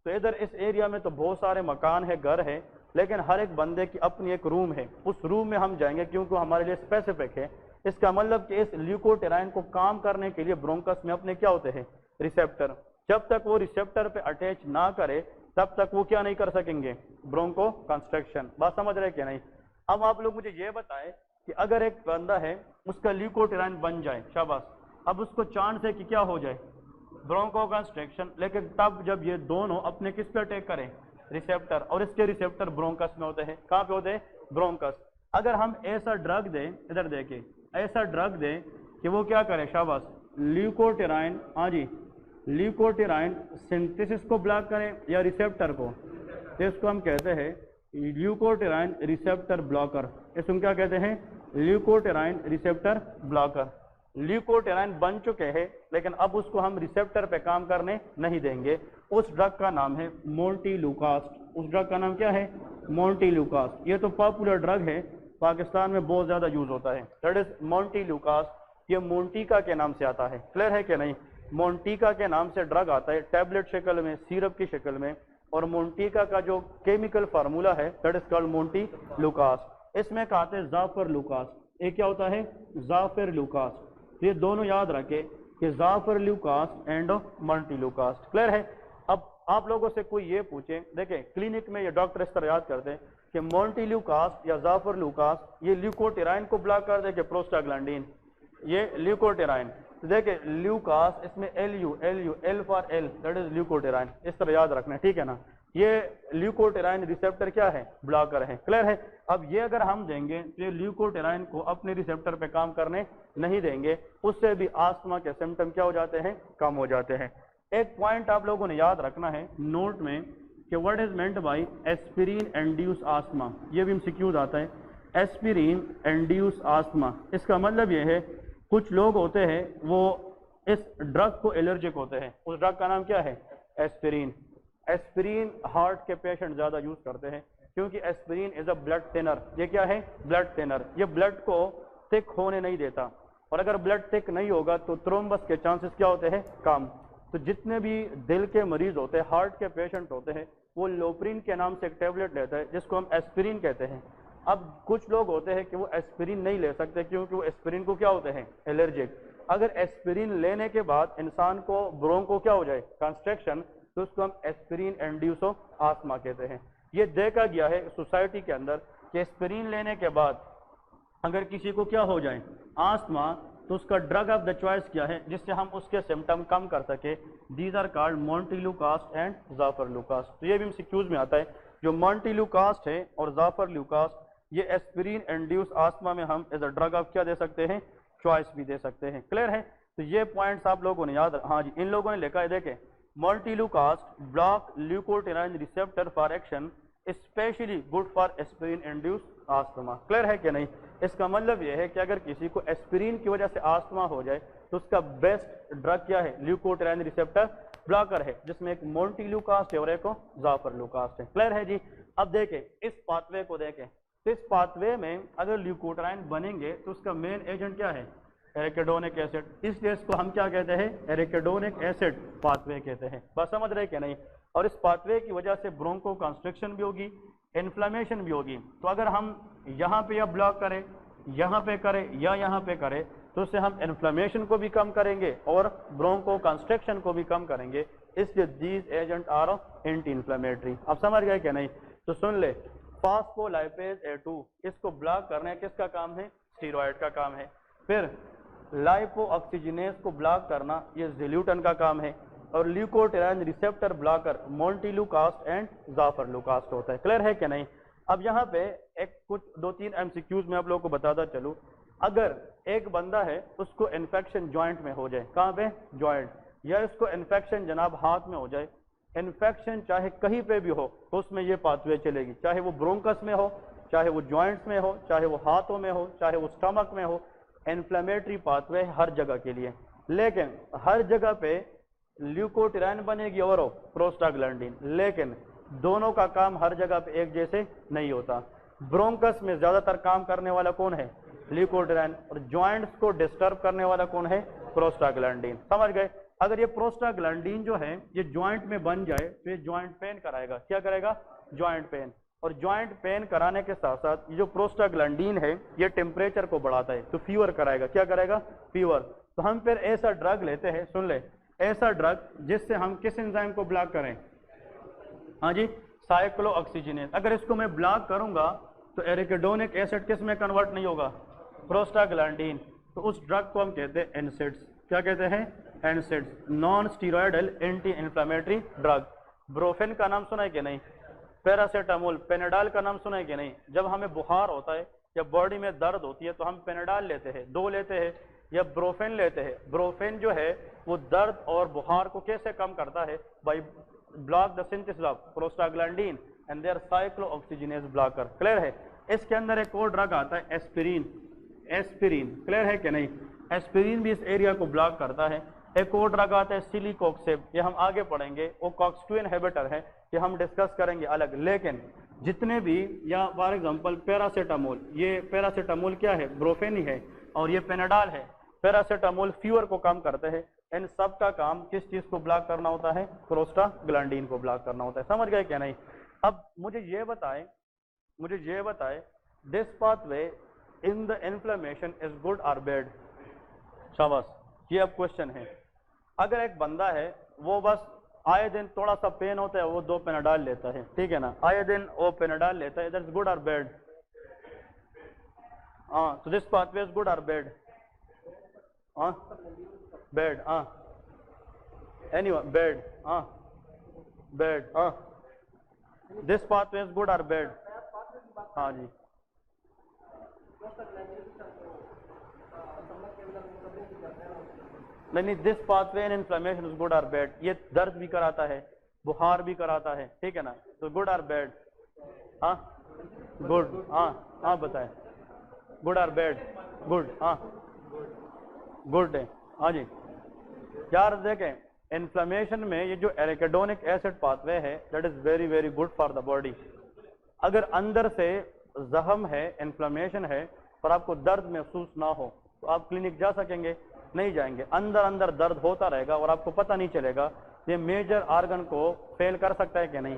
तो इधर इस एरिया में तो बहुत सारे मकान है, घर है, लेकिन हर एक बंदे की अपनी एक रूम है। उस रूम में हम जाएंगे क्योंकि हमारे लिए स्पेसिफिक है। इसका मतलब कि इस ल्यूकोट्राइन को काम करने के लिए ब्रोंकस में अपने क्या होते हैं, रिसेप्टर। जब तक वो रिसेप्टर पे अटैच ना करे तब तक वो क्या नहीं कर सकेंगे, ब्रोंको कंस्ट्रक्शन। बात समझ रहे कि नहीं। अब आप लोग मुझे ये बताएं कि अगर एक बंदा है उसका ल्यूकोट्राइन बन जाए, शाबाश, अब उसको चांस है कि क्या हो जाए, ब्रोंको कंस्ट्रक्शन, लेकिन तब जब ये दोनों अपने किस पे अटैक करें, रिसेप्टर, और इसके रिसेप्टर ब्रोंकस में होते हैं। कहाँ पे होते हैं, ब्रोंकस। अगर हम ऐसा ड्रग दें, इधर देखिए, ऐसा ड्रग दें कि वो क्या करे, शाबाश, ल्यूकोट्राइन, हाँ जी, ल्यूकोट्राइन सिंथेसिस को ब्लॉक करें या रिसेप्टर को, तो इसको हम कहते हैं ल्यूकोट्राइन रिसेप्टर ब्लॉकर। इसको क्या कहते हैं, ल्यूकोटेराइन रिसेप्टर ब्लॉकर। ल्यूकोटेराइन बन चुके हैं लेकिन अब उसको हम रिसेप्टर पे काम करने नहीं देंगे। उस ड्रग का नाम है मोन्टेलुकास्ट। उस ड्रग का नाम क्या है? मोन्टेलुकास्ट। ये तो पॉपुलर ड्रग है, पाकिस्तान में बहुत ज़्यादा यूज होता है। That is montelukast. ये मोन्टिका के नाम से आता है। क्लियर है कि नहीं? मोन्टिका के नाम से ड्रग आता है, टैबलेट शक्ल में, सिरप की शक्ल में। और मोन्टिका का जो केमिकल फार्मूला है दैट इज कॉल्ड मोन्टेलुकास्ट। इसमें कहते हैं जाफर लुकास। ये क्या होता है? जाफर लुकास। ये दोनों याद रखें कि जाफर लुकास एंड मोन्टेलुकास्ट। क्लियर है? अब आप लोगों से कोई ये पूछे, देखें क्लिनिक में ये डॉक्टर इस तरह याद करते हैं कि मोन्टेलुकास्ट या जाफर लुकास ये ल्यूकोटेराइन को ब्लॉक कर दे कि प्रोस्टाग्लैंडिन। ये ल्यूकोटेराइन, तो देखिए ल्यूकास, इसमें L for L, that is leukotriene. इस तरह याद रखना है, ठीक है ना? ये ल्यूकोटेराइन रिसेप्टर क्या है? ब्लॉकर है। क्लियर है? अब ये अगर हम देंगे तो ये ल्यूकोटेराइन को अपने रिसेप्टर पे काम करने नहीं देंगे, उससे भी आस्थमा के सिम्टम क्या हो जाते हैं? कम हो जाते हैं। एक पॉइंट आप लोगों ने याद रखना है नोट में कि what is meant by aspirin induced asthma. ये भी एमसीक्यूज आता है, एस्पिरिन एंड्यूस आस्थमा। इसका मतलब ये है कुछ लोग होते हैं वो इस ड्रग को एलर्जिक होते हैं। उस ड्रग का नाम क्या है? एस्पिरिन। एस्पिरिन हार्ट के पेशेंट ज़्यादा यूज़ करते हैं क्योंकि aspirin is a blood thinner. ये क्या है? Blood thinner. ये ब्लड को थिक होने नहीं देता, और अगर ब्लड थिक नहीं होगा तो थ्रोम्बस के चांसेस क्या होते हैं? कम। तो जितने भी दिल के मरीज होते हैं, हार्ट के पेशेंट होते हैं, वो लोप्रिन के नाम से एक टेबलेट लेता है जिसको हम एस्पिरिन कहते हैं। अब कुछ लोग होते हैं कि वो एस्पिरिन नहीं ले सकते क्योंकि वो एस्पिरिन को क्या होते हैं? एलर्जिक। अगर एस्पिरिन लेने के बाद इंसान को ब्रोंको क्या हो जाए? कंस्ट्रक्शन, तो उसको हम एस्पिरिन एंड्यूसो आस्थमा कहते हैं। ये देखा गया है सोसाइटी के अंदर कि एस्पिरिन लेने के बाद अगर किसी को क्या हो जाए? आस्थमा, तो उसका ड्रग ऑफ द चॉइस क्या है जिससे हम उसके सिम्टम कम कर सके? These are called montelukast and zafirlukast. तो ये भी एमसीक्यूज में आता है। जो मोन्टेलुकास्ट है और जाफर लुकास्ट, ये एस्पिरिन एंड्यूस आस्थमा में हम एज अ ड्रग ऑफ क्या दे सकते हैं? चॉइस भी दे सकते हैं। क्लियर है? तो ये पॉइंट्स आप लोगों ने याद, हाँ जी, इन लोगों ने लिखा है, देखें montelukast block leukotriene receptor for action specially good for aspirin induced asthma. Clear है कि नहीं? इसका मतलब यह है कि अगर किसी को एस्पिरिन की वजह से आस्थमा हो जाए तो उसका बेस्ट ड्रग क्या है? ल्यूकोटेराइन रिसेप्टर ब्लॉकर है, जिसमें एक मोन्टेलुकास्ट है और एक जाफर लुकास्ट है। क्लियर है जी? अब देखें इस पाथवे को, देखें तो इस पाथवे में अगर ल्यूकोटेराइन बनेंगे तो उसका मेन एजेंट क्या है? एरिकिडोनिक एसिड। इसलिए इसको हम क्या कहते हैं? एरिकिडोनिक एसिड पाथवे कहते हैं। बस समझ रहे कि नहीं? और इस पाथवे की वजह से ब्रोंको कंस्ट्रक्शन भी होगी, इन्फ्लेमेशन भी होगी। तो अगर हम यहाँ पे या ब्लॉक करें, यहाँ पे करें या यहाँ पे करें, तो उससे हम इन्फ्लेमेशन को भी कम करेंगे और ब्रोंको कंस्ट्रक्शन को भी कम करेंगे। इसलिए these agent are anti inflammatory. आप समझ गए कि नहीं? तो सुन ले, फास्फोलाइपेज A2, इसको ब्लॉक करना किसका काम है? स्टीरॉयड का काम है। फिर लाइपो ऑक्सीजनेस को ब्लॉक करना ये ज़िल्यूटन का काम है। और ल्यूकोटेराइन रिसेप्टर ब्लॉकर मोन्टेलुकास्ट एंड जाफर लुकास्ट होता है। क्लियर है कि नहीं? अब यहाँ पे एक कुछ 2-3 एमसीक्यूज में आप लोगों को बताता चलूँ। अगर एक बंदा है उसको इन्फेक्शन जॉइंट में हो जाए, कहाँ पे? जॉइंट। या इसको इन्फेक्शन जनाब हाथ में हो जाए, इन्फेक्शन चाहे कहीं पे भी हो तो उसमें ये पाथवे चलेगी, चाहे वो ब्रोंकस में हो, चाहे वो जॉइंट्स में हो, चाहे वो हाथों में हो, चाहे वो स्टमक में हो। इन्फ्लेमेटरी पाथवे हर जगह के लिए, लेकिन हर जगह पे ल्यूकोटेराइन बनेगी और प्रोस्टाग्लैंडिन, लेकिन दोनों का काम हर जगह पे एक जैसे नहीं होता। ब्रोंकस में ज्यादातर काम करने वाला कौन है? ल्यूकोटेराइन। और जॉइंट्स को डिस्टर्ब करने वाला कौन है? प्रोस्टाग्लैंडिन। समझ गए? अगर ये प्रोस्टाग्लैंडिन जो है ये जॉइंट में बन जाए तो ये जॉइंट पेन कराएगा। क्या करेगा? Joint pain. और जॉइंट पेन कराने के साथ साथ ये जो प्रोस्टाग्लैंडिन है ये टेम्परेचर को बढ़ाता है, तो फीवर कराएगा। क्या करेगा? फीवर। तो हम फिर ऐसा ड्रग लेते हैं, सुन ले, ऐसा ड्रग जिससे हम किस एंजाइम को ब्लॉक करें? हाँ जी, साइक्लोऑक्सीजिनेज। अगर इसको मैं ब्लॉक करूंगा तो एरिकिडोनिक एसिड किस में कन्वर्ट नहीं होगा? प्रोस्टाग्लैंडिन। तो उस ड्रग को हम कहते हैं एनसेड्स। क्या कहते हैं? NSAIDs, non steroidal anti inflammatory drug. Brufen का नाम सुना है कि नहीं? पैरासीटामोल, पेनाडाल का नाम सुना है कि नहीं? जब हमें बुखार होता है या बॉडी में दर्द होती है तो हम पेनाडाल लेते हैं, 2 लेते हैं, या ब्रोफेन लेते हैं। ब्रोफेन जो है वो दर्द और बुखार को कैसे कम करता है? By block the synthesis of prostaglandin and their cyclooxygenase blocker. Clear है? इसके अंदर एक और ड्रग आता है एस्पिरिन। एस्पिरिन, क्लियर है कि नहीं? एस्पिरिन भी इस एरिया को ब्लॉक करता है। एक और ड्रग आता है सिलिकॉक्सेब, ये हम आगे पढ़ेंगे, वो कॉक्स-2 इनहिबिटर है, ये हम डिस्कस करेंगे अलग। लेकिन जितने भी, या फॉर एग्जांपल पैरासीटामोल, ये पैरासीटामोल क्या है? ब्रोफेन ही है, और ये पेनाडाल है। पैरासीटामोल फीवर को कम करते हैं। इन सब का काम किस चीज को ब्लॉक करना होता है? प्रोस्टाग्लैंडिन को ब्लॉक करना होता है। समझ गए क्या नहीं? अब मुझे ये बताएं this pathway in the inflammation is good और बैड? शाबाश, ये अब क्वेश्चन है। अगर एक बंदा है वो बस आए दिन थोड़ा सा पेन होता है वो 2 पेनाडाल लेता है, ठीक है ना, आए दिन वो पेनाडाल लेता है, दैट्स गुड और बैड? हाँ, तो दिस पाथवे इज गुड और बैड? हाँ, बैड। हाँ, एनीवन, बैड। हाँ, बैड। हाँ, दिस पाथवे इज गुड और बैड? हाँ जी, नहीं, this pathway in inflammation is good और बैड? ये दर्द भी कराता है, बुखार भी कराता है, ठीक है ना, तो गुड और बैड? हाँ, गुड। हाँ हाँ, बताएं, गुड और बैड? गुड। हाँ, गुड है। हाँ जी, यार देखें, इन्फ्लेमेशन में ये जो एराकिडोनिक एसिड पाथवे है that is very very good for the body. अगर अंदर से जख्म है, इन्फ्लेमेशन है, पर आपको दर्द महसूस ना हो तो आप क्लिनिक जा सकेंगे? नहीं जाएंगे। अंदर अंदर दर्द होता रहेगा और आपको पता नहीं चलेगा। ये मेजर ऑर्गन को फेल कर सकता है कि नहीं?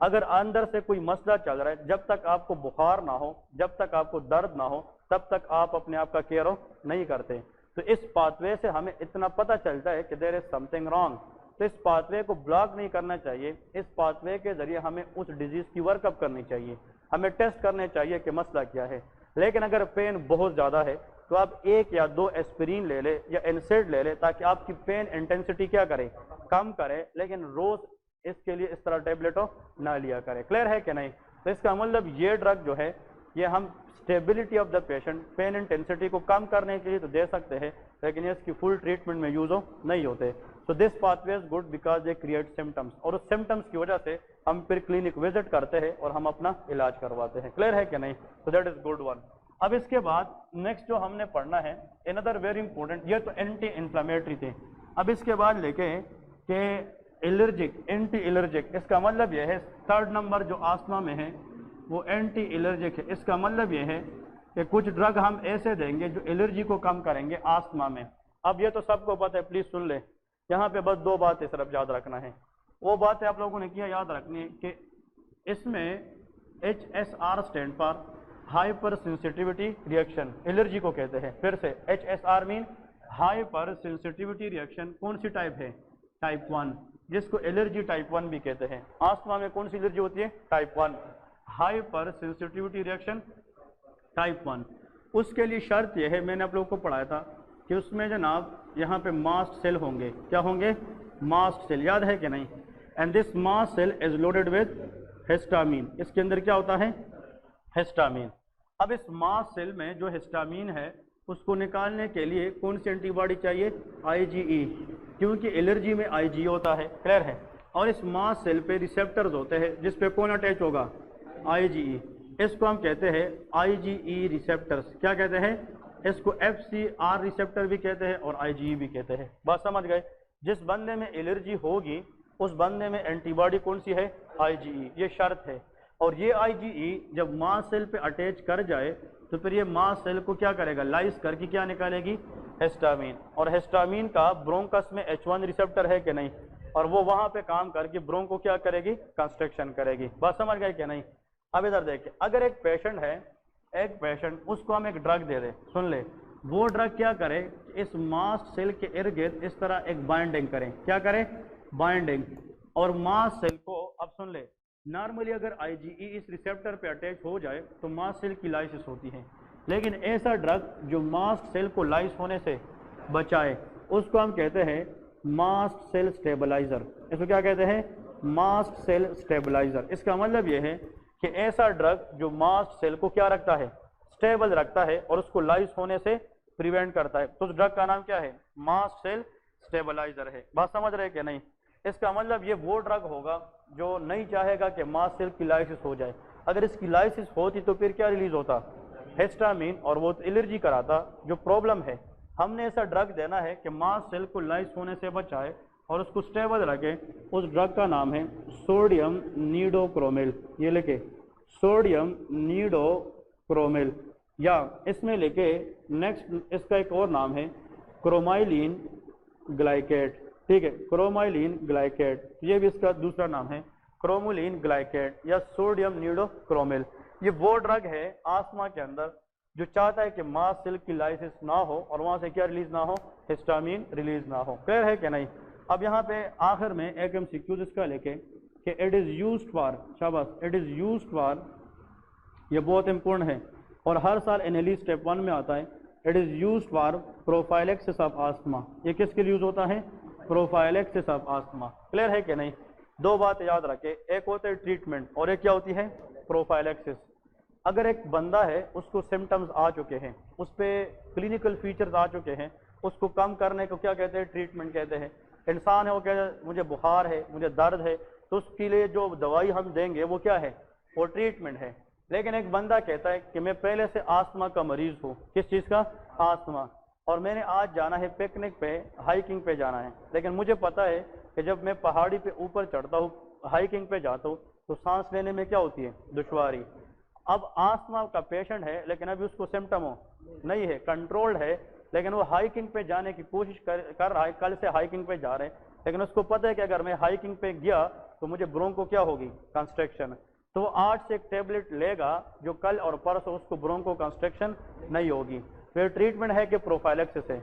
अगर अंदर से कोई मसला चल रहा है, जब तक आपको बुखार ना हो, जब तक आपको दर्द ना हो, तब तक आप अपने आप का केयर नहीं करते। तो इस पाथवे से हमें इतना पता चलता है कि देयर इज समथिंग रॉन्ग। तो इस पाथवे को ब्लॉक नहीं करना चाहिए। इस पाथवे के जरिए हमें उस डिजीज की वर्कअप करनी चाहिए, हमें टेस्ट करने चाहिए कि मसला क्या है। लेकिन अगर पेन बहुत ज़्यादा है तो आप 1 या 2 एस्पिरिन ले ले या एनसेड ले ले, ताकि आपकी पेन इंटेंसिटी क्या करे? कम करे। लेकिन रोज इसके लिए इस तरह टेबलेटों ना लिया करे। क्लियर है कि नहीं? तो इसका मतलब ये ड्रग जो है ये हम stability of the patient, pain intensity को कम करने के लिए तो दे सकते हैं, लेकिन इसकी फुल ट्रीटमेंट में यूज नहीं होते। So this pathway is good because they create symptoms, और उस सिम्टम्स की वजह से हम फिर क्लिनिक विजिट करते हैं और हम अपना इलाज करवाते हैं। क्लियर है कि नहीं? तो दैट इज गुड वन। अब इसके बाद नेक्स्ट जो हमने पढ़ना है, अनदर वेरी इंपॉर्टेंट, ये तो एंटी इन्फ्लेमेटरी थे। अब इसके बाद लेके कि एलर्जिक, एंटी एलर्जिक, इसका मतलब यह है 3rd नंबर जो आस्थमा में है वो एंटी एलर्जिक है। इसका मतलब यह है कि कुछ ड्रग हम ऐसे देंगे जो एलर्जी को कम करेंगे आस्थमा में। अब ये तो सबको पता है, प्लीज सुन ले, यहाँ पे बस 2 बातें सिर्फ याद रखना है। वो बातें आप लोगों ने किया याद रखनी है कि इसमें HSR स्टैंड पर हाइपर सेंसिटिविटी रिएक्शन, एलर्जी को कहते हैं। फिर से HSR mean hyper sensitivity reaction. कौन सी टाइप है? टाइप 1, जिसको एलर्जी टाइप 1 भी कहते हैं। आस्थमा में कौन सी एलर्जी होती है? Type 1, hyper sensitivity reaction type 1। उसके लिए शर्त यह है, मैंने आप लोगों को पढ़ाया था कि उसमें जनाब यहाँ पे मास्ट सेल होंगे। क्या होंगे? मास्ट सेल, याद है कि नहीं? And this mast cell is loaded with histamine. इसके अंदर क्या होता है? हिस्टामीन। अब इस मास्ट सेल में जो हिस्टामीन है उसको निकालने के लिए कौन सी एंटीबॉडी चाहिए? IgE, क्योंकि एलर्जी में IgE होता है। क्लियर है? और इस मास्ट सेल पे रिसेप्टर्स होते हैं जिस पे कौन अटैच होगा? IgE। इसको हम कहते हैं IgE रिसेप्टर्स। क्या कहते हैं? इसको FcR रिसेप्टर भी कहते हैं और IgE भी कहते हैं। बात समझ गए? जिस बंदे में एलर्जी होगी उस बंदे में एंटीबॉडी कौन सी है? IgE। ये शर्त है। और ये IgE जब मास्ट सेल पे अटैच कर जाए तो फिर ये मास्ट सेल को क्या करेगा? लाइस करके क्या निकालेगी? हिस्टामीन। और हिस्टामीन का ब्रोंकस में H1 रिसेप्टर है कि नहीं? और वो वहां पे काम करके ब्रोंक को क्या करेगी? कंस्ट्रक्शन करेगी। बात समझ गए कि नहीं? अब इधर देखिए, अगर एक पेशेंट है, एक पेशेंट, उसको हम एक ड्रग दे दें, सुन ले, वो ड्रग क्या करे? इस मास्ट सेल के इर्द गिर्द इस तरह एक बाइंडिंग करें। क्या करें? बाइंडिंग। और मास्ट सेल को, अब सुन ले, नॉर्मली अगर IgE इस रिसेप्टर पे अटैच हो जाए तो मास्ट सेल की लाइसिस होती है, लेकिन ऐसा ड्रग जो मास्ट सेल को लाइस होने से बचाए उसको हम कहते हैं मास्ट सेल स्टेबलाइजर। इसको क्या कहते हैं? Mast cell stabiliser. इसका मतलब यह है कि ऐसा ड्रग जो मास्ट सेल को क्या रखता है? स्टेबल रखता है और उसको लाइस होने से प्रिवेंट करता है। तो उस ड्रग का नाम क्या है? मास्ट सेल स्टेबलाइजर है। बात समझ रहे कि नहीं? इसका मतलब ये वो ड्रग होगा जो नहीं चाहेगा कि मास्ट सेल की लाइसिस हो जाए। अगर इसकी लाइसिस होती तो फिर क्या रिलीज होता? हिस्टामिन, और वो एलर्जी कराता जो प्रॉब्लम है। हमने ऐसा ड्रग देना है कि मास सेल को लाइस होने से बचाए और उसको स्टेबल रखे। उस ड्रग का नाम है सोडियम नीडोक्रोमिल। ये लिखे सोडियम नीडोक्रोमिल, या इसमें लेके नेक्स्ट इसका एक और नाम है क्रोमाइलिन ग्लाइकेट। ठीक है, क्रोमाइलिन ग्लाइकेट, ये भी इसका दूसरा नाम है क्रोमोलिन ग्लाइकेट या सोडियम नीडोक्रोमिल। ये वो ड्रग है आस्थमा के अंदर जो चाहता है कि मास सेल की लाइसिस ना हो और वहां से क्या रिलीज ना हो, हिस्टामिन रिलीज ना हो। क्लियर है कि नहीं? अब यहाँ पे आखिर में एक एमसीक्यू इसका लेके कि इट इज यूज्ड फॉर, शाबाश, इट इज यूज्ड फॉर, ये बहुत इंपॉर्टेंट है और हर साल एनएलई स्टेप 1 में आता है। It is used for prophylaxis of asthma. ये किसके लिए यूज होता है? Prophylaxis of asthma. क्लियर है कि नहीं? दो बात याद रखे, एक होता है ट्रीटमेंट और एक क्या होती है? प्रोफाइलेक्सिस। अगर एक बंदा है उसको सिम्टम्स आ चुके हैं, उस पर क्लिनिकल फीचर्स आ चुके हैं, उसको कम करने को क्या कहते हैं? ट्रीटमेंट कहते हैं। इंसान है वो कहते हैं मुझे बुखार है, मुझे दर्द है, तो उसके लिए जो दवाई हम देंगे वो क्या है? वो ट्रीटमेंट है। लेकिन एक बंदा कहता है कि मैं पहले से आस्थमा का मरीज हूँ। किस चीज़ का? आस्थमा। और मैंने आज जाना है पिकनिक पे, हाइकिंग पे जाना है, लेकिन मुझे पता है कि जब मैं पहाड़ी पे ऊपर चढ़ता हूँ, हाइकिंग पे जाता हूँ, तो सांस लेने में क्या होती है? दुश्वारी। अब आस्थमा का पेशेंट है लेकिन अभी उसको सिम्टम हो नहीं है, कंट्रोल्ड है, लेकिन वो हाइकिंग पे जाने की कोशिश कर रहा है, कल से हाइकिंग पे जा रहे हैं, लेकिन उसको पता है कि अगर मैं हाइकिंग पे गया तो मुझे ब्रोंको क्या होगी? कंस्ट्रक्शन। तो वो 8 से एक टेबलेट लेगा जो कल और परसों उसको ब्रोंको कंस्ट्रक्शन नहीं होगी। फिर ट्रीटमेंट है कि प्रोफाइलेक्सिस है,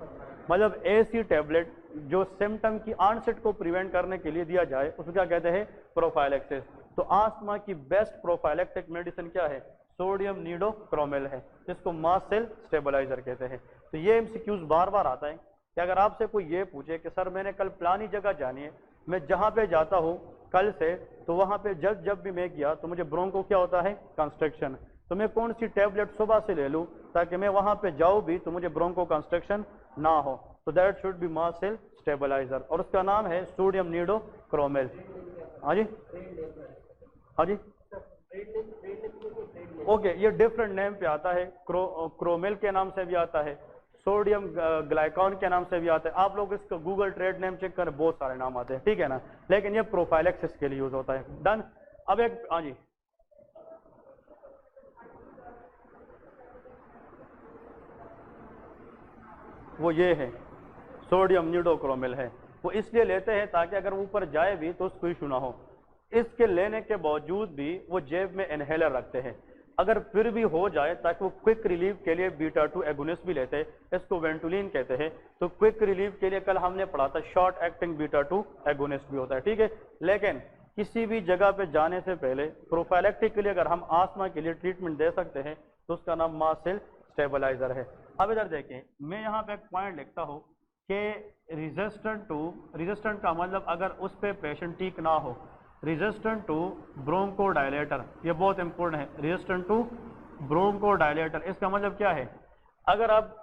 मतलब ऐसी टेबलेट जो सिम्टम की ऑनसेट को प्रिवेंट करने के लिए दिया जाए, उसको क्या कहते हैं? प्रोफाइलेक्सिस। तो आस्थमा की बेस्ट प्रोफाइलेक्टिक मेडिसिन क्या है? सोडियम नीडोक्रोमिल है, जिसको मास सेल स्टेबलाइजर कहते हैं। तो ये एमसीक्यूज बार बार आता है कि अगर आपसे कोई ये पूछे कि सर मैंने कल प्लानी जगह जानी है, मैं जहाँ पे जाता हूँ कल से, तो वहाँ पे जब भी मैं गया तो मुझे ब्रोंको क्या होता है? कंस्ट्रक्शन। तो मैं कौन सी टेबलेट सुबह से ले लूँ ताकि मैं वहाँ पे जाऊँ भी तो मुझे ब्रोंको कंस्ट्रक्शन ना हो? तो that should be mast cell stabiliser, और उसका नाम है सोडियम नीडोक्रोमिल। हाँ जी, हाँ जी, ओके, ये डिफरेंट नेम पे आता है। क्रोमिल के नाम से भी आता है, सोडियम ग्लाइकॉन के नाम से भी आता है। आप लोग इसका गूगल ट्रेड नेम चेक करें, बहुत सारे नाम आते हैं, ठीक है ना, लेकिन ये प्रोफाइलेक्सिस के लिए यूज होता है। डन। अब एक, हाँ जी, वो ये है सोडियम नीडोक्रोमिल है। वो इसलिए लेते हैं ताकि अगर ऊपर जाए भी तो उसको इशू ना हो। इसके लेने के बावजूद भी वो जेब में इनहेलर रखते हैं, अगर फिर भी हो जाए ताकि वो क्विक रिलीफ के लिए बीटा 2 एगोनिस्ट भी लेते हैं, इसको वेंटुलिन कहते हैं। तो क्विक रिलीफ के लिए कल हमने पढ़ा था शॉर्ट एक्टिंग बीटा 2 एगोनिस्ट भी होता है, ठीक है। लेकिन किसी भी जगह पे जाने से पहले प्रोफाइलेक्टिक के लिए अगर हम आस्थमा के लिए ट्रीटमेंट दे सकते हैं तो उसका नाम मास सेल स्टेबलाइजर है। अब इधर देखें, मैं यहाँ पे एक पॉइंट लिखता हूँ कि रेजिस्टेंट का मतलब अगर उस पर पेशेंट ठीक ना हो, रेजिस्टेंट टू ब्रोंकोडायलेटर, ये बहुत इंपॉर्टेंट है। रेजिस्टेंट टू ब्रोंकोडायलेटर, इसका मतलब क्या है? अगर आप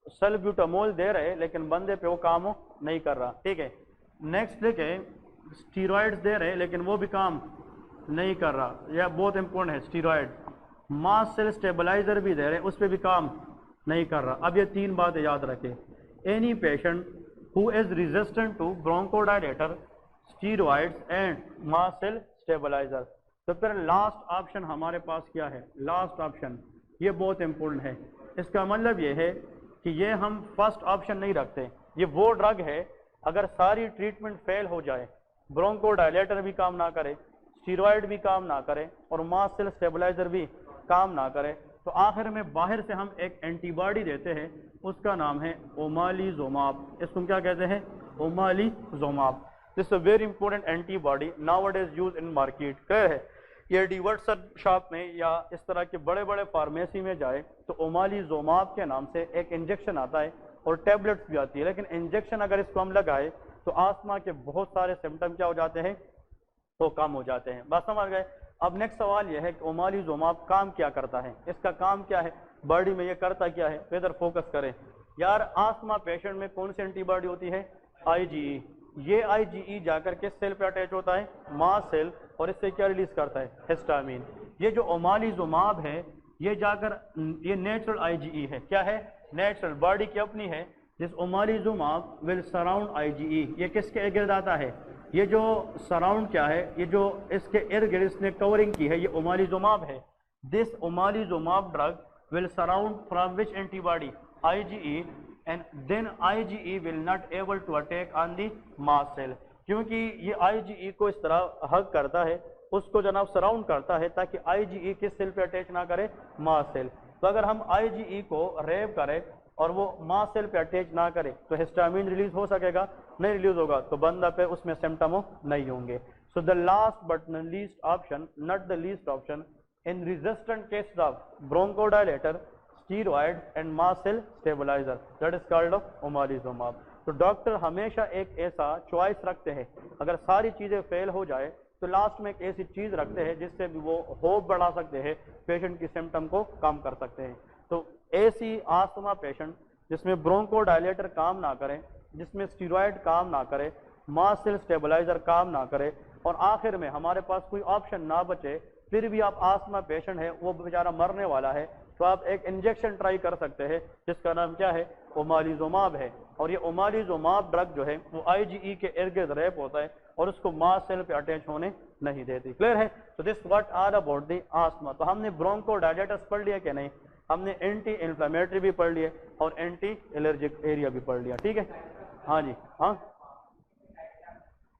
सल्ब्यूटामोल दे रहे लेकिन बंदे पे वो काम नहीं कर रहा, ठीक है। नेक्स्ट लिखे स्टीरॉइड्स दे रहे लेकिन वो भी काम नहीं कर रहा, यह बहुत इंपॉर्टेंट है। स्टीरॉइड, मास सेल स्टेबलाइजर भी दे रहे, उस पर भी काम नहीं कर रहा। अब ये 3 बातें याद रखें। Any patient who is resistant to bronchodilator, steroids and mast cell stabiliser. तो फिर लास्ट ऑप्शन हमारे पास क्या है? लास्ट ऑप्शन, ये बहुत इंपॉर्टेंट है। इसका मतलब ये है कि ये हम फर्स्ट ऑप्शन नहीं रखते। ये वो ड्रग है अगर सारी ट्रीटमेंट फेल हो जाए, ब्रोंकोडायलेटर भी काम ना करे, स्टीरॉइड भी काम ना करे और मास सेल स्टेबलाइजर भी काम ना करे, तो आखिर में बाहर से हम एक एंटीबॉडी देते हैं, उसका नाम है ओमालिजोमाब। इसको क्या कहते हैं? Omalizumab. This is a very important antibody nowadays use in market. Clear है? ये डीवर्स शॉप में या इस तरह के बड़े बड़े फार्मेसी में जाए तो ओमालिजोमाब के नाम से एक इंजेक्शन आता है और टैबलेट्स भी आती है। लेकिन इंजेक्शन अगर इसको हम लगाए तो आस्थमा के बहुत सारे सिम्टम क्या हो जाते हैं? तो कम हो जाते हैं। बात समझ गए? अब नेक्स्ट सवाल यह है कि ओमालिजोमाब काम क्या करता है? इसका काम क्या है बॉडी में, ये करता क्या है? इधर फोकस करें यार। आस्थमा पेशेंट में कौन सी एंटीबॉडी होती है? आईजीई। ये आईजीई जाकर किस सेल पे अटैच होता है? मास सेल, और इससे क्या रिलीज करता है? हिस्टामिन। ये जो ओमालिजोमाब है ये जाकर ये नेचुरल IgE है, क्या है? नेचुरल, बॉडी की अपनी है। दिस ओमालिजुमाब विल सराउंड IgE, ये किसके इर्द गिर्द आता है? ये जो सराउंड क्या है, ये जो इसके इर्द गिर्द इसने कवरिंग की है, ये ओमालिजुमाब है। This omalizumab drug will surround from which antibody? IgE, and then IgE will not able to attack on the mast cell, क्योंकि ये IgE को इस तरह हग करता है, उसको जनाब सराउंड करता है ताकि IgE किस सेल पे अटैच ना करे? Mast cell. तो अगर हम IgE को रेव करें और वो मास्ट सेल पे अटैच ना करे तो हिस्टामिन रिलीज हो सकेगा? नहीं रिलीज होगा, तो बंदा पे उसमें सिम्टम नहीं होंगे। So the last but the least option, not the least option, in resistant cases of bronchodilator, steroid and mast cell stabilizer, that is called omalizumab। तो डॉक्टर हमेशा एक ऐसा चॉइस रखते हैं, अगर सारी चीज़ें फेल हो जाए तो लास्ट में एक ऐसी चीज़ रखते हैं जिससे भी वो होप बढ़ा सकते हैं, पेशेंट की सिम्टम को कम कर सकते हैं। तो ऐसी आस्थमा पेशेंट जिसमें ब्रोंकोडायलेटर काम ना करे, जिसमें स्टीरॉयड काम ना करे, मास्ट सेल स्टेबलाइजर काम ना करे, और आखिर में हमारे पास कोई ऑप्शन ना बचे, फिर भी आप आस्थमा पेशेंट है, वो बेचारा मरने वाला है, तो आप एक इंजेक्शन ट्राई कर सकते हैं जिसका नाम क्या है? ओमालिजुमाब है। और ये ओमालिजुमाब ड्रग जो है वो IgE के इर्द गिर्द रैप होता है और उसको मास्ट सेल पे अटैच होने नहीं देती। क्लियर है? तो this what are about the asthma. तो हमने ब्रोंकोडायलेटर्स पढ़ लिया कि नहीं? हमने एंटी इन्फ्लेमेटरी भी पढ़ लिए और एंटी एलर्जिक एरिया भी पढ़ लिया। ठीक है, हाँ जी, हाँ